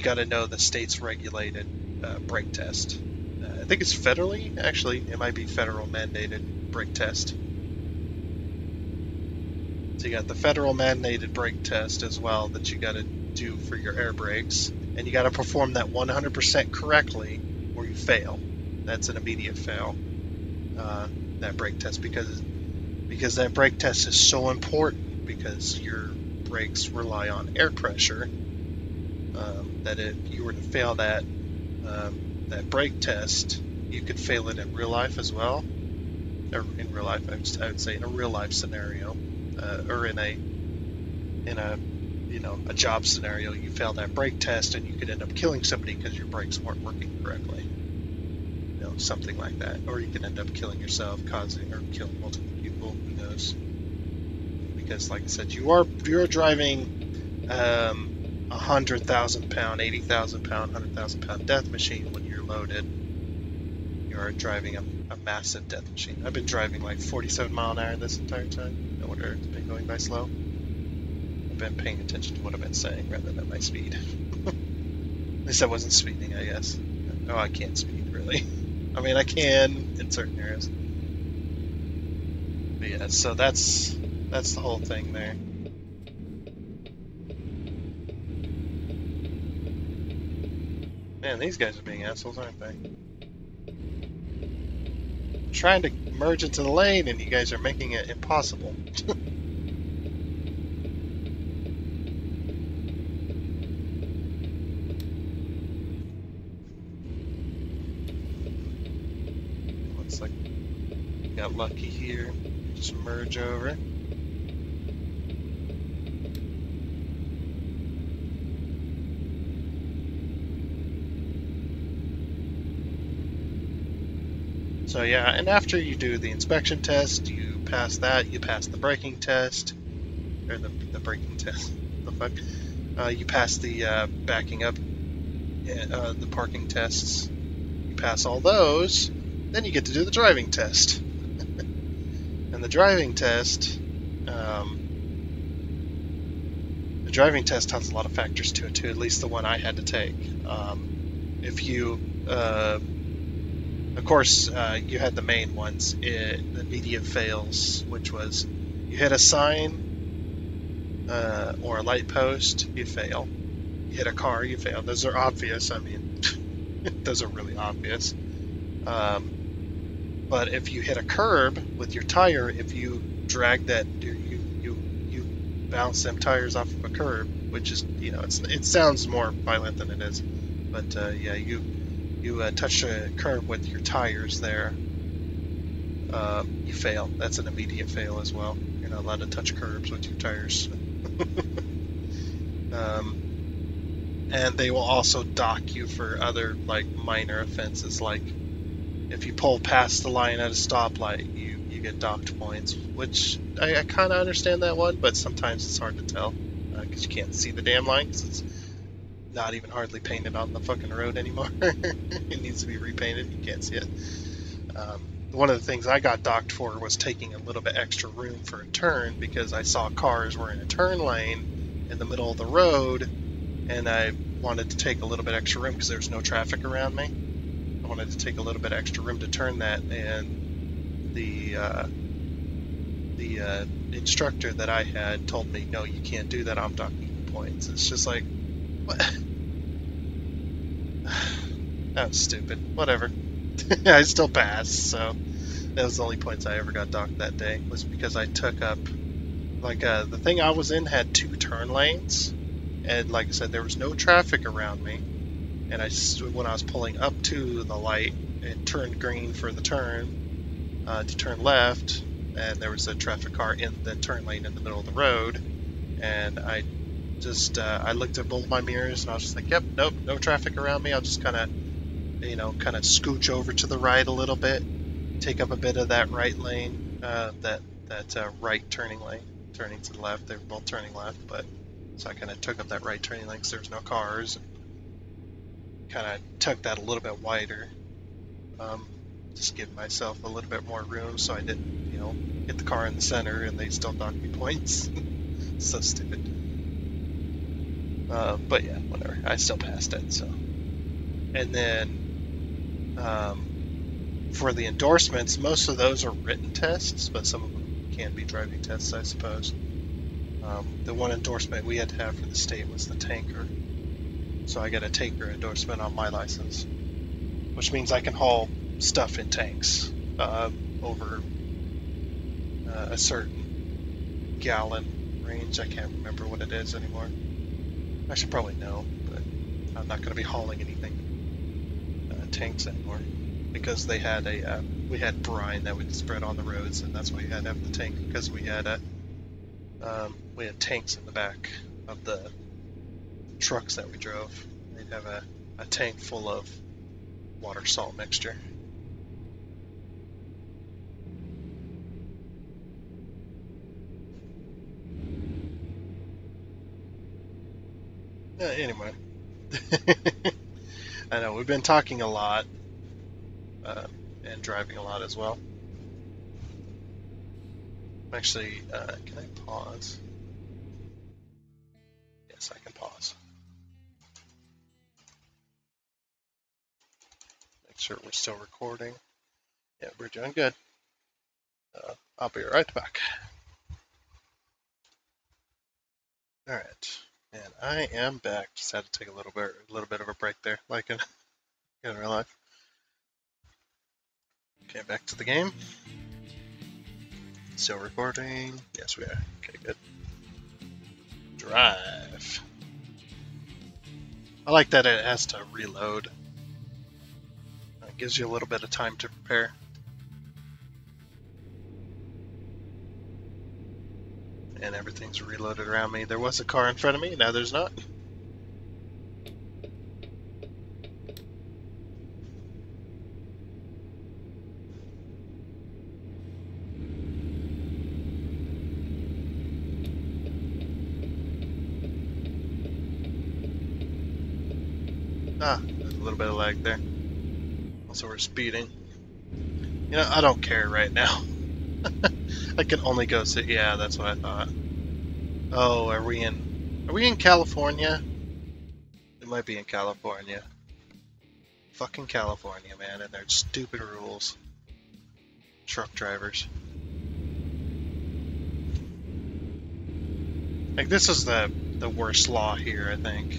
gotta know the state's regulated brake test. I think it's federally, actually, it might be federal mandated brake test. So you got the federal mandated brake test as well that you got to do for your air brakes, and you got to perform that 100% correctly or you fail. That's an immediate fail, that brake test, because that brake test is so important because your brakes rely on air pressure, that if you were to fail that brake test, you could fail it in real life as well. Or in real life, I would say in a real life scenario, or in a a job scenario, you fail that brake test and you could end up killing somebody because your brakes weren't working correctly. Something like that. Or you could end up killing yourself, killing multiple people. Who knows? Because, like I said, you're driving 100,000 pound, 80,000 pound, 100,000 pound death machine when you're loaded. You're driving a massive death machine. I've been driving like 47 mile an hour this entire time. No wonder it's been going by slow. I've been paying attention to what I've been saying rather than my speed. At least I wasn't speeding, I guess. Oh, I can't speed, really. I mean, I can in certain areas. But yeah, so that's the whole thing there. Man, these guys are being assholes, aren't they? I'm trying to merge into the lane, and you guys are making it impossible. Looks like we got lucky here. Just merge over. So yeah, and after you do the inspection test, you pass that, you pass the braking test, or the braking test, the fuck? You pass the backing up, the parking tests. You pass all those, then you get to do the driving test. And the driving test has a lot of factors to it too, at least the one I had to take. If you, of course, you had the main ones, the immediate fails, which was you hit a sign or a light post, you fail. You hit a car, you fail. Those are obvious. I mean, those are really obvious. But if you hit a curb with your tire, if you drag that, you bounce them tires off of a curb, which is, it sounds more violent than it is. But yeah, you touch a curb with your tires there, you fail. That's an immediate fail as well. You're not allowed to touch curbs with your tires. And they will also dock you for other like minor offenses, like if you pull past the line at a stoplight, you get docked points, which I kind of understand that one, but sometimes it's hard to tell because you can't see the damn line because it's not even hardly painted on the fucking road anymore. It needs to be repainted. You can't see it. One of the things I got docked for was taking a little bit extra room for a turn because I saw cars were in a turn lane in the middle of the road, and I wanted to take a little bit extra room because there was no traffic around me. I wanted to take a little bit extra room to turn that, and the instructor that I had told me, no, you can't do that, I'm docking points. It's just like, what? That was stupid. Whatever. I still passed, so that was the only points I ever got docked that day, was because I took up, like, the thing I was in had 2 turn lanes, and like I said, there was no traffic around me, and when I was pulling up to the light, it turned green for the turn, to turn left, and there was a traffic car in the turn lane in the middle of the road, and I just, I looked at both my mirrors, and I was just like, yep, nope, no traffic around me, I'll just kind of scooch over to the right a little bit, take up a bit of that right lane, that right turning lane, turning to the left. They were both turning left, but so I kind of took up that right turning lane because there was no cars. Kind of took that a little bit wider, just give myself a little bit more room so I didn't, hit the car in the center and they still docked me points. So stupid. But yeah, whatever. I still passed it. So, and then for the endorsements, most of those are written tests, but some of them can be driving tests, I suppose. The one endorsement we had to have for the state was the tanker. So I got a tanker endorsement on my license, which means I can haul stuff in tanks over a certain gallon range. I can't remember what it is anymore. I should probably know, but I'm not going to be hauling anything tanks anymore, because they had we had brine that would spread on the roads, and that's why we had to have the tank, because we had tanks in the back of the trucks that we drove. They'd have a tank full of water salt mixture. Anyway, I know we've been talking a lot and driving a lot as well. Actually, can I pause? Yes, I can pause. Make sure we're still recording. Yeah, we're doing good. I'll be right back. All right, and I am back. Just had to take a little bit of a break there, like in real life. Okay, back to the game. Still recording. Yes, we are. Okay, good. Drive. I like that it has to reload. It gives you a little bit of time to prepare. And everything's reloaded around me. There was a car in front of me, now there's not. There's a little bit of lag there. Also, we're speeding. You know, I don't care right now. I can only go see. Yeah, that's what I thought. Oh, are we in California? It might be in California. Fucking California, man, and their stupid rules. Truck drivers. Like, this is the worst law here, I think,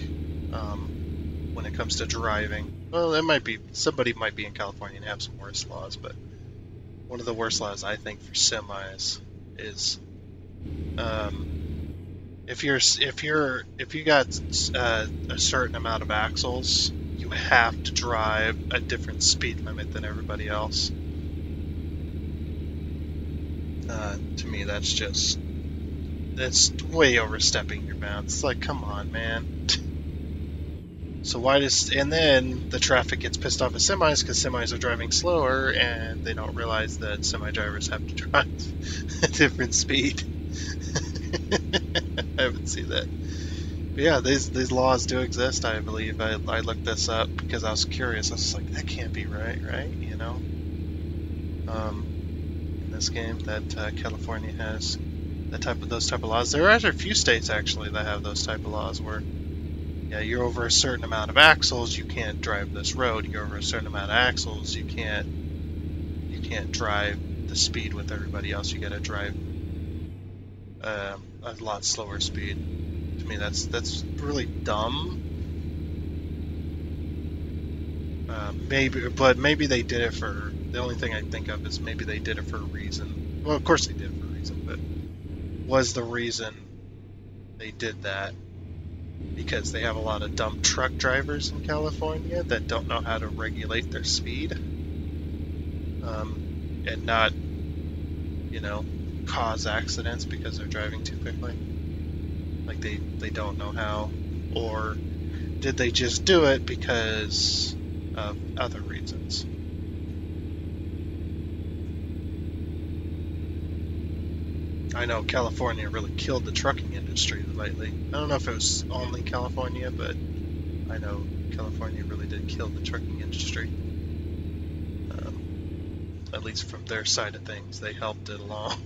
when it comes to driving. Well, it might be, somebody might be in California and have some worse laws, but one of the worst laws, I think, for semis is, if you got a certain amount of axles, you have to drive a different speed limit than everybody else. To me, that's way overstepping your bounds. It's like, come on, man. So and then the traffic gets pissed off at semis because semis are driving slower and they don't realize that semi drivers have to drive a different speed. I haven't seen that. But yeah, these laws do exist, I believe. I looked this up because I was curious. I was like, that can't be right? You know? In this game, that California has those type of laws. There are a few states actually that have those type of laws where, yeah, you're over a certain amount of axles, you can't drive this road. You're over a certain amount of axles, you can't drive the speed with everybody else. You got to drive a lot slower speed. To me, that's really dumb. Maybe they did it for. The only thing I think of is maybe they did it for a reason. Well, of course they did it for a reason, but was the reason they did that because they have a lot of dumb truck drivers in California that don't know how to regulate their speed, and not, cause accidents because they're driving too quickly. Like they don't know how, or did they just do it because of other reasons? I know California really killed the trucking industry lately. I don't know if it was only California, but I know California really did kill the trucking industry. At least from their side of things, they helped it along.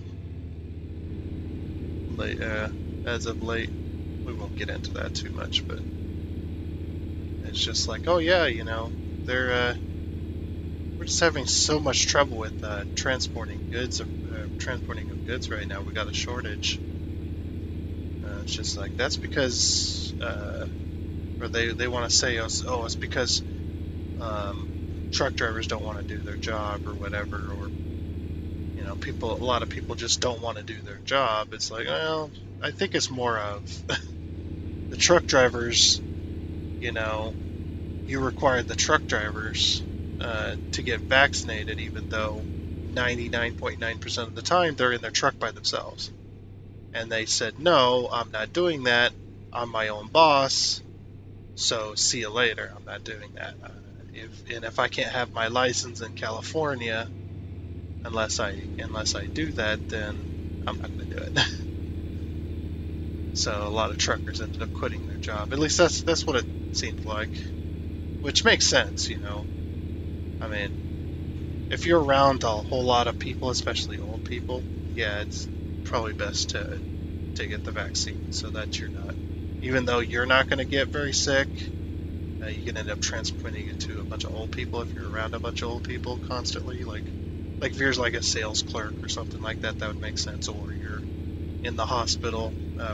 As of late, we won't get into that too much, but it's just like, oh yeah, they're we're just having so much trouble with transporting of goods right now. We got a shortage. It's just like that's because, or they want to say, oh, it's because truck drivers don't want to do their job or whatever, or a lot of people just don't want to do their job. It's like, well, I think it's more of the truck drivers. You require the truck drivers to get vaccinated, even though 99.9% of the time they're in their truck by themselves. And they said, no, I'm not doing that. I'm my own boss. So see you later. I'm not doing that. If I can't have my license in California, unless I do that, then I'm not going to do it. So a lot of truckers ended up quitting their job. At least that's what it seemed like, which makes sense. I mean, if you're around a whole lot of people, especially old people, yeah, it's probably best to get the vaccine so that you're not, even though you're not going to get very sick, you can end up transmitting it to a bunch of old people if you're around a bunch of old people constantly. Like if you're like a sales clerk or something like that, that would make sense. Or you're in the hospital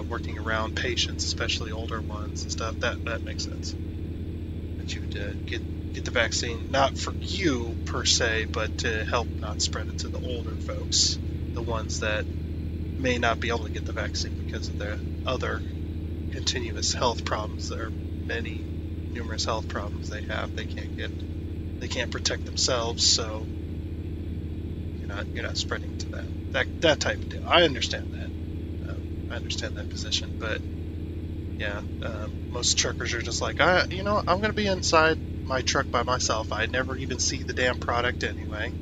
working around patients, especially older ones and stuff. That makes sense. That you would get the vaccine, not for you per se, but to help not spread it to the older folks, the ones that may not be able to get the vaccine because of their other continuous health problems. There are numerous health problems they have. They can't protect themselves, so you're not spreading to that type of deal. I understand that. I understand that position, but yeah, most truckers are just like, I'm going to be inside my truck by myself. I never even see the damn product anyway.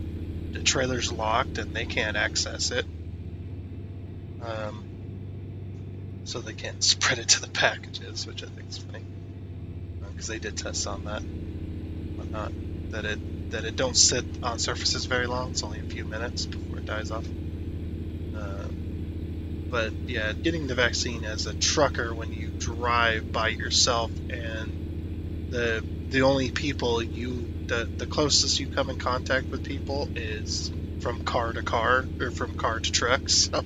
The trailer's locked and they can't access it. So they can't spread it to the packages, which I think is funny, because they did tests on that, whatnot, that that it don't sit on surfaces very long. It's only a few minutes before it dies off. But yeah, getting the vaccine as a trucker when you drive by yourself, and the only people the closest you come in contact with people is from car to car or from car to truck. So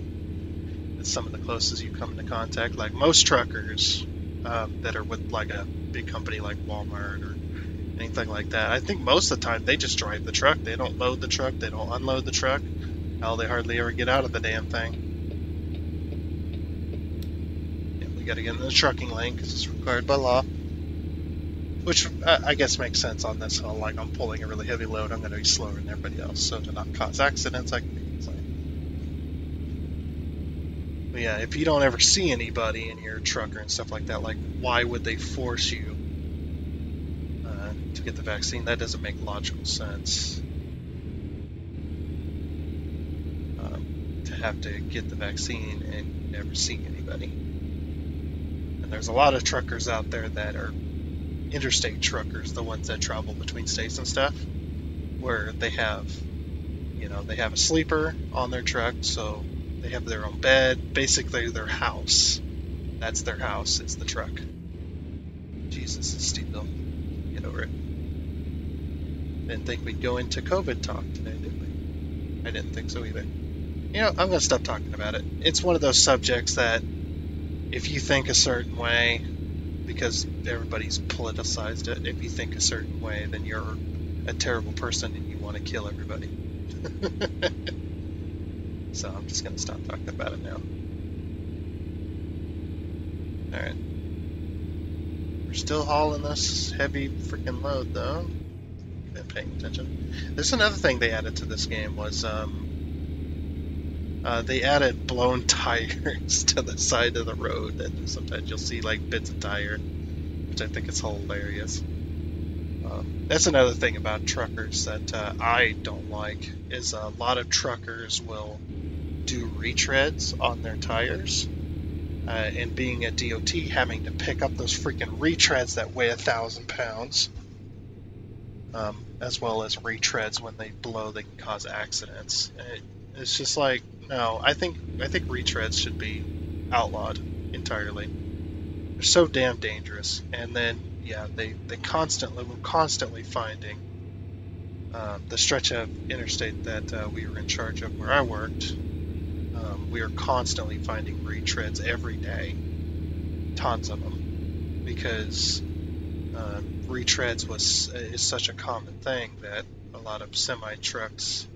it's some of the closest you come into contact. Like most truckers that are with like a big company like Walmart or anything like that, I think most of the time they just drive the truck. They don't load the truck. They don't unload the truck. Hell, they hardly ever get out of the damn thing. Yeah, we got to get in the trucking lane because it's required by law. Which I guess makes sense on this whole, like, I'm pulling a really heavy load, I'm going to be slower than everybody else, so to not cause accidents, I can be easily. But yeah, if you don't ever see anybody in your trucker and stuff like that, like, why would they force you to get the vaccine? That doesn't make logical sense. To have to get the vaccine and never see anybody. And there's a lot of truckers out there that are interstate truckers, the ones that travel between states and stuff, where they have a sleeper on their truck, so they have their own bed, basically their house. That's their house, it's the truck. Jesus, it's Steve Bill. Get over it. Didn't think we'd go into COVID talk today, did we? I didn't think so either. You know, I'm going to stop talking about it. It's one of those subjects that if you think a certain way, because everybody's politicized it, if you think a certain way, then you're a terrible person and you want to kill everybody. So I'm just going to stop talking about it now. Alright. We're still hauling this heavy freaking load, though. You've been paying attention. There's another thing they added to this game was, they added blown tires to the side of the road, and sometimes you'll see, like, bits of tire, which I think is hilarious. That's another thing about truckers that I don't like, is a lot of truckers will do retreads on their tires, and being a DOT, having to pick up those freaking retreads that weigh 1,000 pounds, as well as retreads when they blow, they can cause accidents. It's just like, no, I think retreads should be outlawed entirely. They're so damn dangerous. And then, yeah, we're constantly finding the stretch of interstate that we were in charge of where I worked. We are constantly finding retreads every day, tons of them, because retreads is such a common thing that a lot of semi trucks.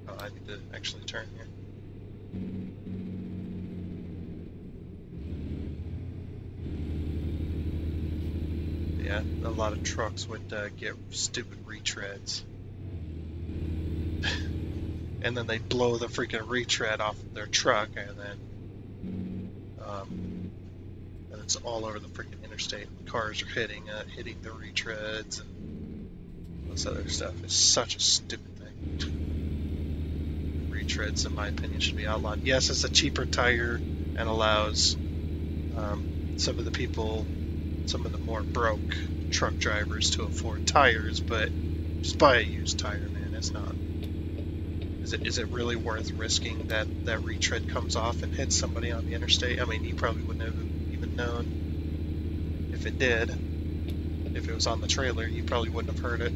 Oh, I need to actually turn here. Yeah, a lot of trucks would get stupid retreads. And then they blow the freaking retread off of their truck, and it's all over the freaking interstate. Cars are hitting the retreads and this other stuff. It's such a stupid thing. Retreads, in my opinion, should be outlawed. Yes, it's a cheaper tire and allows some of the more broke truck drivers to afford tires, but just buy a used tire, man. It's not. Is it really worth risking that retread comes off and hits somebody on the interstate? I mean, you probably wouldn't have even known if it did. If it was on the trailer, you probably wouldn't have heard it.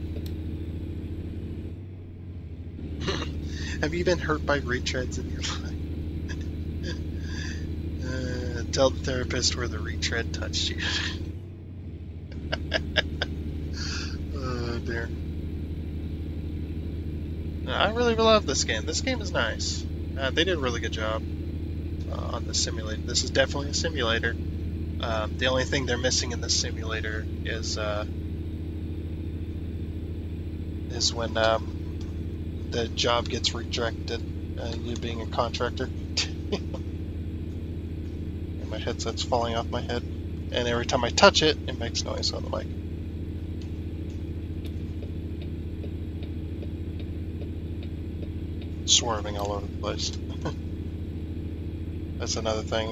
Have you been hurt by retreads in your life? Tell the therapist where the retread touched you. Oh dear. I really love this game. This game is nice. They did a really good job on the simulator. This is definitely a simulator. The only thing they're missing in this simulator is when the job gets rejected, you being a contractor. And my headset's falling off my head. And every time I touch it, it makes noise on the mic. Swerving all over the place. That's another thing.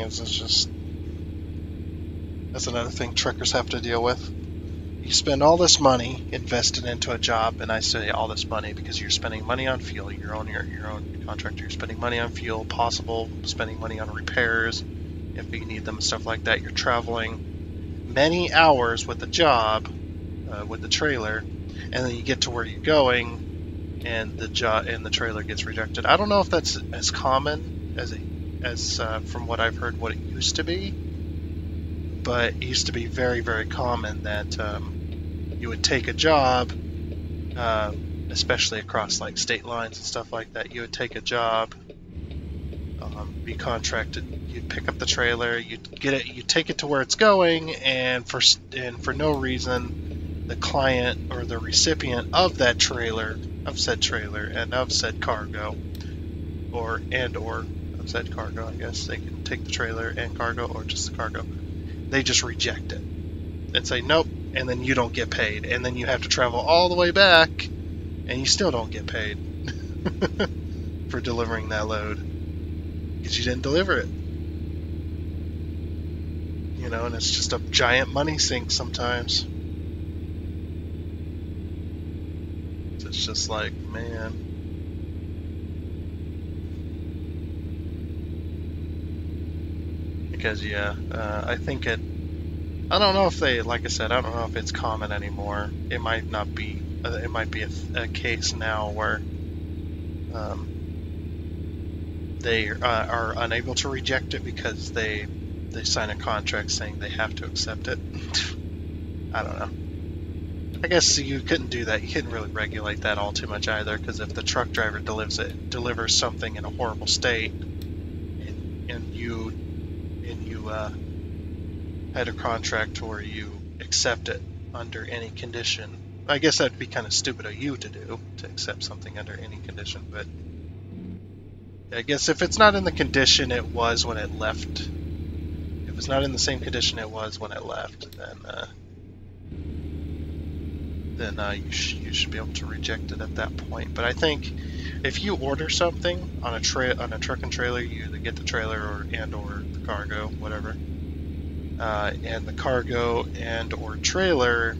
That's another thing truckers have to deal with. You spend all this money invested into a job, and I say all this money because you're spending money on fuel. You're on your own contractor. You're spending money on fuel, possible spending money on repairs if you need them, stuff like that. You're traveling many hours with the job, with the trailer, and then you get to where you're going, and the trailer gets rejected. I don't know if that's as common as from what I've heard what it used to be, but it used to be very, very common that you would take a job, uh, especially across like state lines and stuff like that. You would take a job, be contracted. You'd pick up the trailer, you'd get it, you take it to where it's going, and for no reason, the client or the recipient of that trailer, of said trailer, and of said cargo, or of said cargo, I guess they can take the trailer and cargo, or just the cargo. They just reject it and say nope, and then you don't get paid, and then you have to travel all the way back, and you still don't get paid for delivering that load because you didn't deliver it. You know, and it's just a giant money sink sometimes. It's just like, man. Because yeah, I think I don't know if they, like I said, I don't know if it's common anymore. It might not be. It might be a case now where they are unable to reject it because they sign a contract saying they have to accept it. I don't know. I guess you couldn't do that. You couldn't really regulate that all too much either, because if the truck driver delivers something in a horrible state, and you had a contract where you accept it under any condition, I guess that'd be kind of stupid of you to do, to accept something under any condition. But I guess if it's not in the condition it was when it left, if it's not in the same condition it was when it left, then you should be able to reject it at that point. But I think if you order something on a truck and trailer, you either get the trailer or the cargo, whatever, and the cargo and or trailer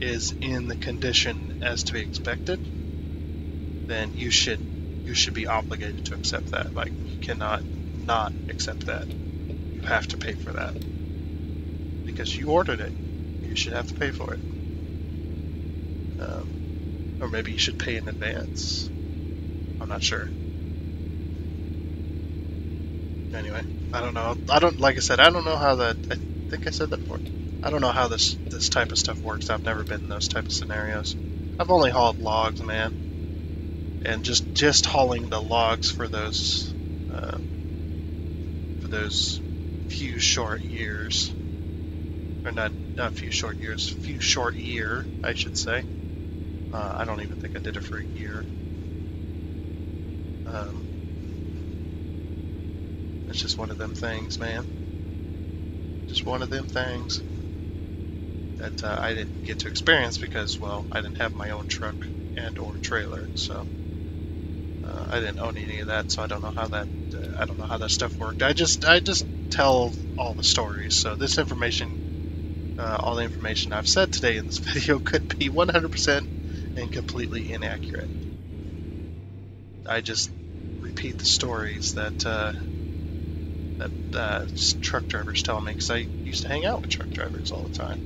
is in the condition as to be expected, then you should be obligated to accept that. Like, you cannot not accept that. You have to pay for that because you ordered it. You should have to pay for it. Or maybe you should pay in advance. I'm not sure. Anyway, I don't know. Like I said, I don't know how that. I think I said that before. I don't know how this type of stuff works. I've never been in those type of scenarios. I've only hauled logs, man, and just hauling the logs for those few short years, or not few short years, few short year, I should say. I don't even think I did it for a year. It's just one of them things, man. Just one of them things that I didn't get to experience because, well, I didn't have my own truck and or trailer, so I didn't own any of that. So I don't know how that stuff worked. I just tell all the stories. So this information, all the information I've said today in this video could be 100% and completely inaccurate. I just repeat the stories that truck drivers tell me, because I used to hang out with truck drivers all the time,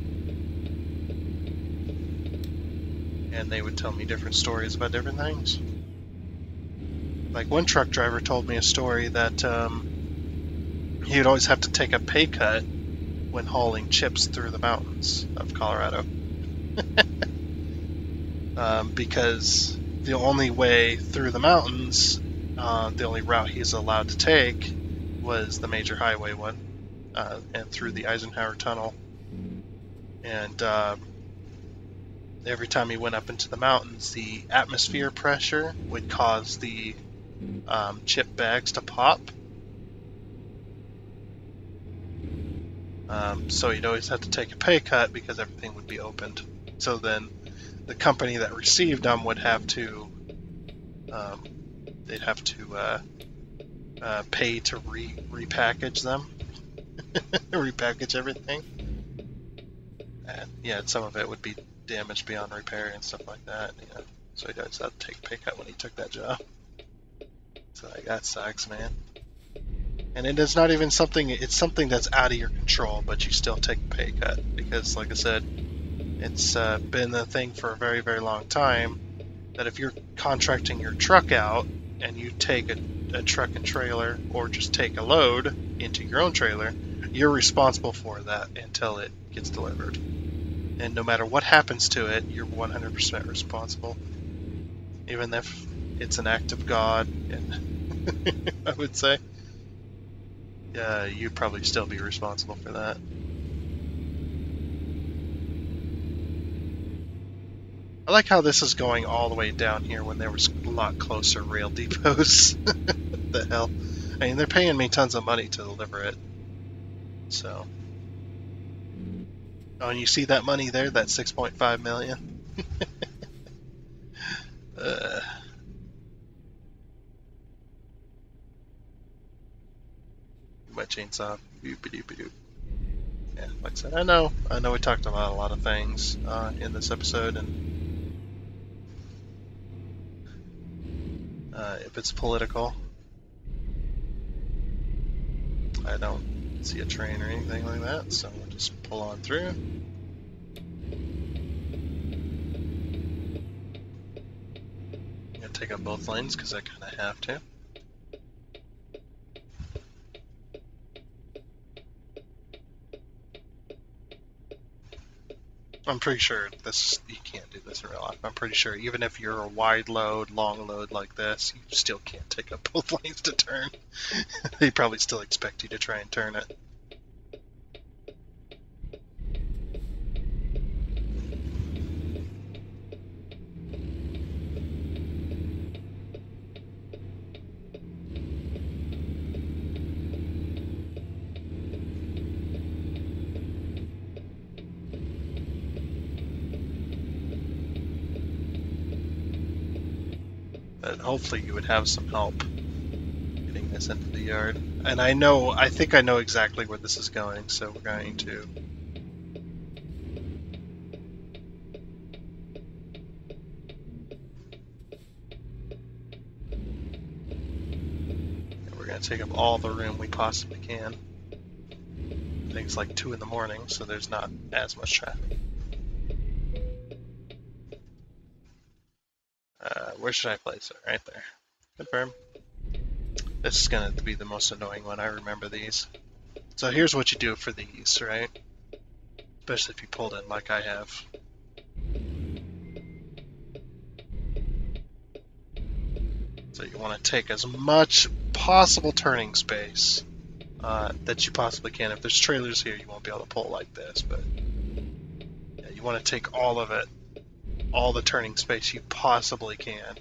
and they would tell me different stories about different things. Like, one truck driver told me a story that he'd always have to take a pay cut when hauling chips through the mountains of Colorado. Because the only way through the mountains, the only route he's allowed to take was the major highway one, and through the Eisenhower Tunnel. And every time he went up into the mountains, the atmosphere pressure would cause the chip bags to pop. So he'd always have to take a pay cut because everything would be opened. So then the company that received them would have to, they'd have to pay to repackage them, repackage everything. And yeah, some of it would be damaged beyond repair and stuff like that. So he does have to take a pay cut when he took that job. So like, that sucks, man. And it is not even something, it's something that's out of your control, but you still take a pay cut. Because, like I said, it's been a thing for a very, very long time that if you're contracting your truck out and you take a truck and trailer or just take a load into your own trailer, you're responsible for that until it gets delivered. And no matter what happens to it, you're 100% responsible. Even if it's an act of God, and I would say, you'd probably still be responsible for that. I like how this is going all the way down here when there was a lot closer rail depots. What the hell? I mean, they're paying me tons of money to deliver it. So. Oh, and you see that money there? That 6.5 million? My chainsaw. Boop-a-doop-a-doop. Yeah, like I said, I know we talked about a lot of things in this episode, and if it's political, I don't see a train or anything like that, so we'll just pull on through. I'm gonna take up both lanes because I kind of have to. I'm pretty sure you can't do this in real life. I'm pretty sure even if you're a wide load, long load like this, you still can't take up both lanes to turn. They probably still expect you to try and turn it. But hopefully you would have some help getting this into the yard. And I think I know exactly where this is going, so we're going to... We're going to take up all the room we possibly can. I think it's like 2 in the morning, so there's not as much traffic. Where should I place it? Right there. Confirm. This is going to be the most annoying one. I remember these. So here's what you do for these, right? Especially if you pulled in like I have. So you want to take as much possible turning space that you possibly can. If there's trailers here, you won't be able to pull like this, but yeah, you want to take all of it, all the turning space you possibly can.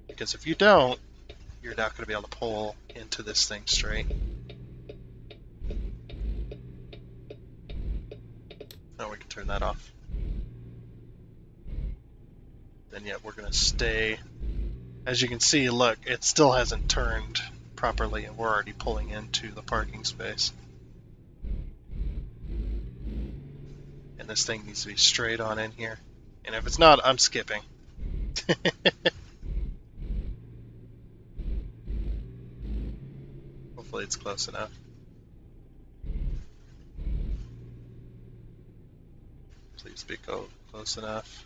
Because if you don't, you're not going to be able to pull into this thing straight. Now we can turn that off. Then yeah, we're going to stay. As you can see, look, it still hasn't turned properly, and we're already pulling into the parking space. And this thing needs to be straight on in here. And if it's not, I'm skipping. Hopefully it's close enough. Please be close enough.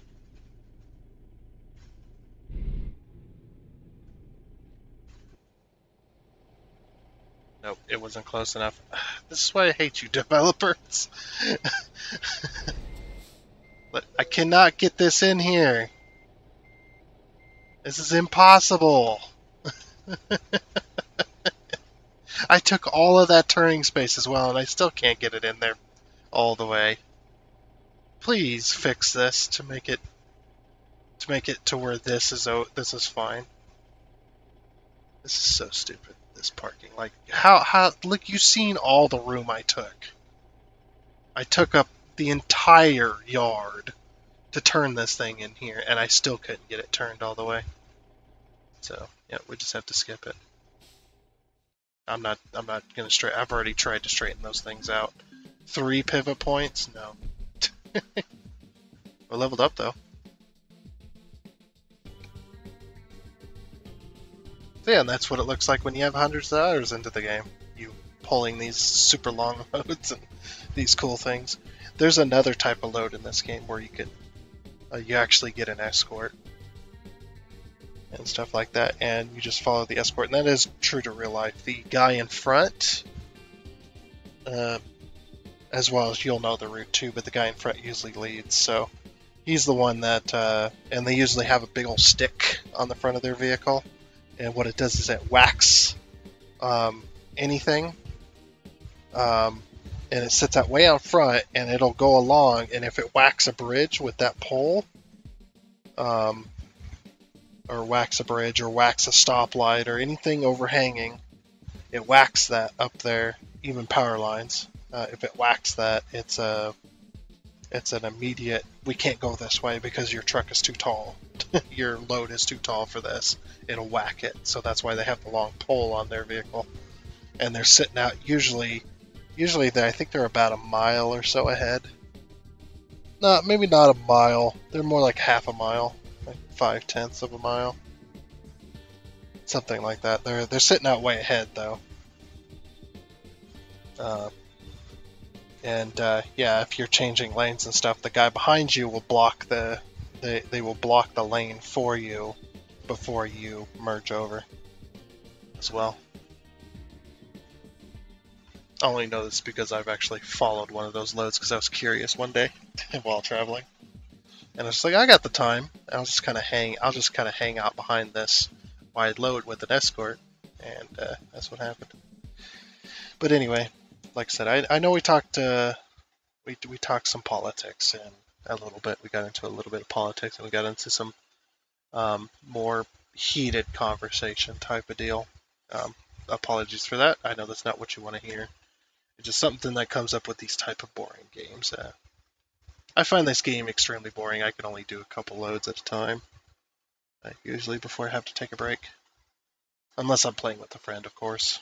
Nope, it wasn't close enough. This is why I hate you developers. But I cannot get this in here. This is impossible. I took all of that turning space as well, and I still can't get it in there all the way. Please fix this to make it to where this is fine. This is so stupid. This parking, like how look, you've seen all the room I took. I took up the entire yard to turn this thing in here, and I still couldn't get it turned all the way. So yeah, we just have to skip it. I'm not gonna straight. I've already tried to straighten those things out. 3 pivot points? No. We're leveled up though. Yeah, and that's what it looks like when you have hundreds of hours into the game. You pulling these super long loads and these cool things. There's another type of load in this game where you actually get an escort and stuff like that, and you just follow the escort. And that is true to real life. The guy in front, uh, as well as you'll know the route too, but the guy in front usually leads. So he's the one that, and they usually have a big old stick on the front of their vehicle. And what it does is it whacks anything, and it sits that way out front, and it'll go along. And if it whacks a bridge with that pole, or whacks a bridge, or whacks a stoplight, or anything overhanging, it whacks that up there. Even power lines, if it whacks that, it's an immediate. We can't go this way because your truck is too tall. Your load is too tall for this. It'll whack it. So that's why they have the long pole on their vehicle, and they're sitting out usually I think they're about a mile or so ahead. Maybe not a mile. They're more like half a mile, like 5/10 of a mile, something like that. They're sitting out way ahead though. Uh, yeah, if you're changing lanes and stuff, the guy behind you will block they will block the lane for you before you merge over as well. I only know this because I've actually followed one of those loads because I was curious one day while traveling, and I was like, I got the time. I'll just kind of hang out behind this wide load with an escort, and that's what happened. But anyway, like I said, I know we talked we talked some politics and a little bit. We got into a little bit of politics, and we got into some more heated conversation type of deal. Apologies for that. I know that's not what you want to hear. It's just something that comes up with these type of boring games. I find this game extremely boring. I can only do a couple loads at a time, usually before I have to take a break. Unless I'm playing with a friend, of course.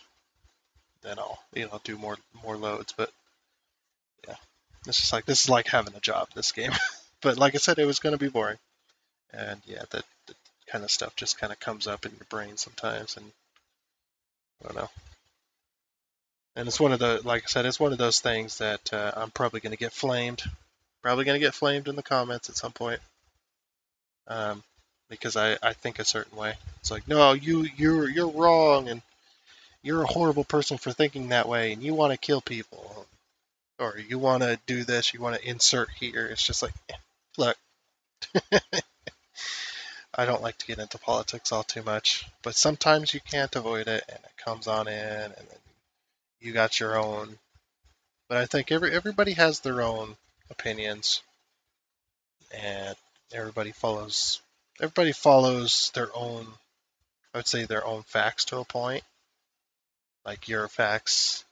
Then I'll do more loads. But yeah, this is like having a job. This game. But like I said, it was going to be boring. And yeah, that kind of stuff just kind of comes up in your brain sometimes, and I don't know. And it's like I said, it's one of those things that I'm probably going to get flamed. Probably going to get flamed in the comments at some point, because I think a certain way. It's like, no, you're wrong, and you're a horrible person for thinking that way, and you want to kill people, or you want to do this, you want to insert here. It's just like, look, I don't like to get into politics all too much, but sometimes you can't avoid it, and it comes on in, and then you got your own. But I think everybody has their own opinions, and everybody follows their own. I would say their own facts to a point. Like your facts,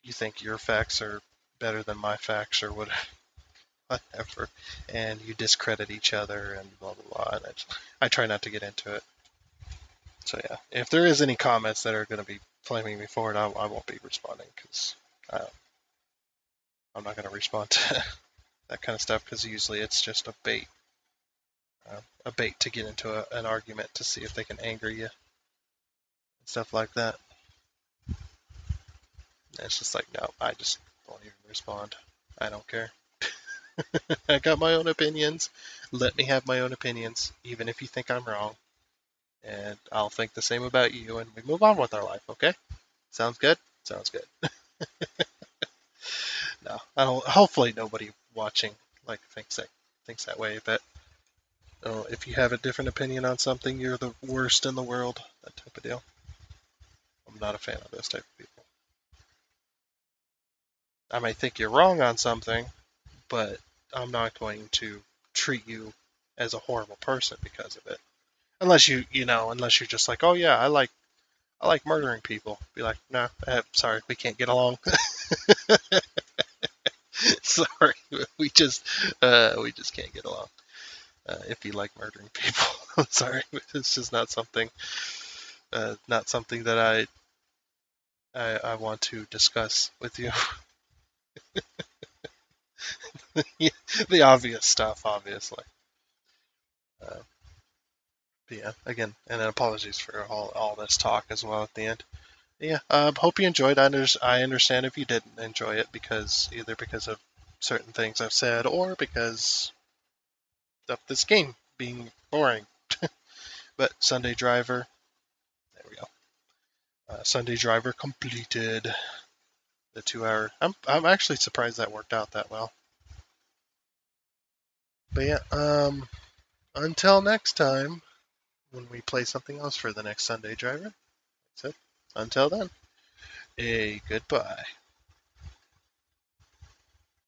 you think your facts are better than my facts or whatever, and you discredit each other and blah blah blah. And I try not to get into it. So yeah, if there is any comments that are going to be flaming me for it, I won't be responding because I'm not going to respond to that kind of stuff because usually it's just a bait to get into an argument to see if they can anger you and stuff like that. And it's just like, no, I just won't even respond. I don't care. I got my own opinions. Let me have my own opinions, even if you think I'm wrong. And I'll think the same about you, and we move on with our life, okay? Sounds good? Sounds good. No, I don't. Hopefully, nobody watching thinks that way. But if you have a different opinion on something, you're the worst in the world. That type of deal. I'm not a fan of those type of people. I might think you're wrong on something, but I'm not going to treat you as a horrible person because of it. Unless unless you're just like, oh yeah, I like murdering people. Be like, no, sorry, we can't get along. Sorry, we just can't get along. If you like murdering people, I'm sorry, it's just not something that I want to discuss with you. The obvious stuff, obviously. Uh, but yeah, again, and then apologies for all this talk as well at the end. Yeah, hope you enjoyed. I understand if you didn't enjoy it because either because of certain things I've said or because of this game being boring. But Sunday Driver, there we go. Sunday Driver completed the 2 hour. I'm actually surprised that worked out that well. But yeah, until next time when we play something else for the next Sunday Driver. That's it. Until then, a goodbye.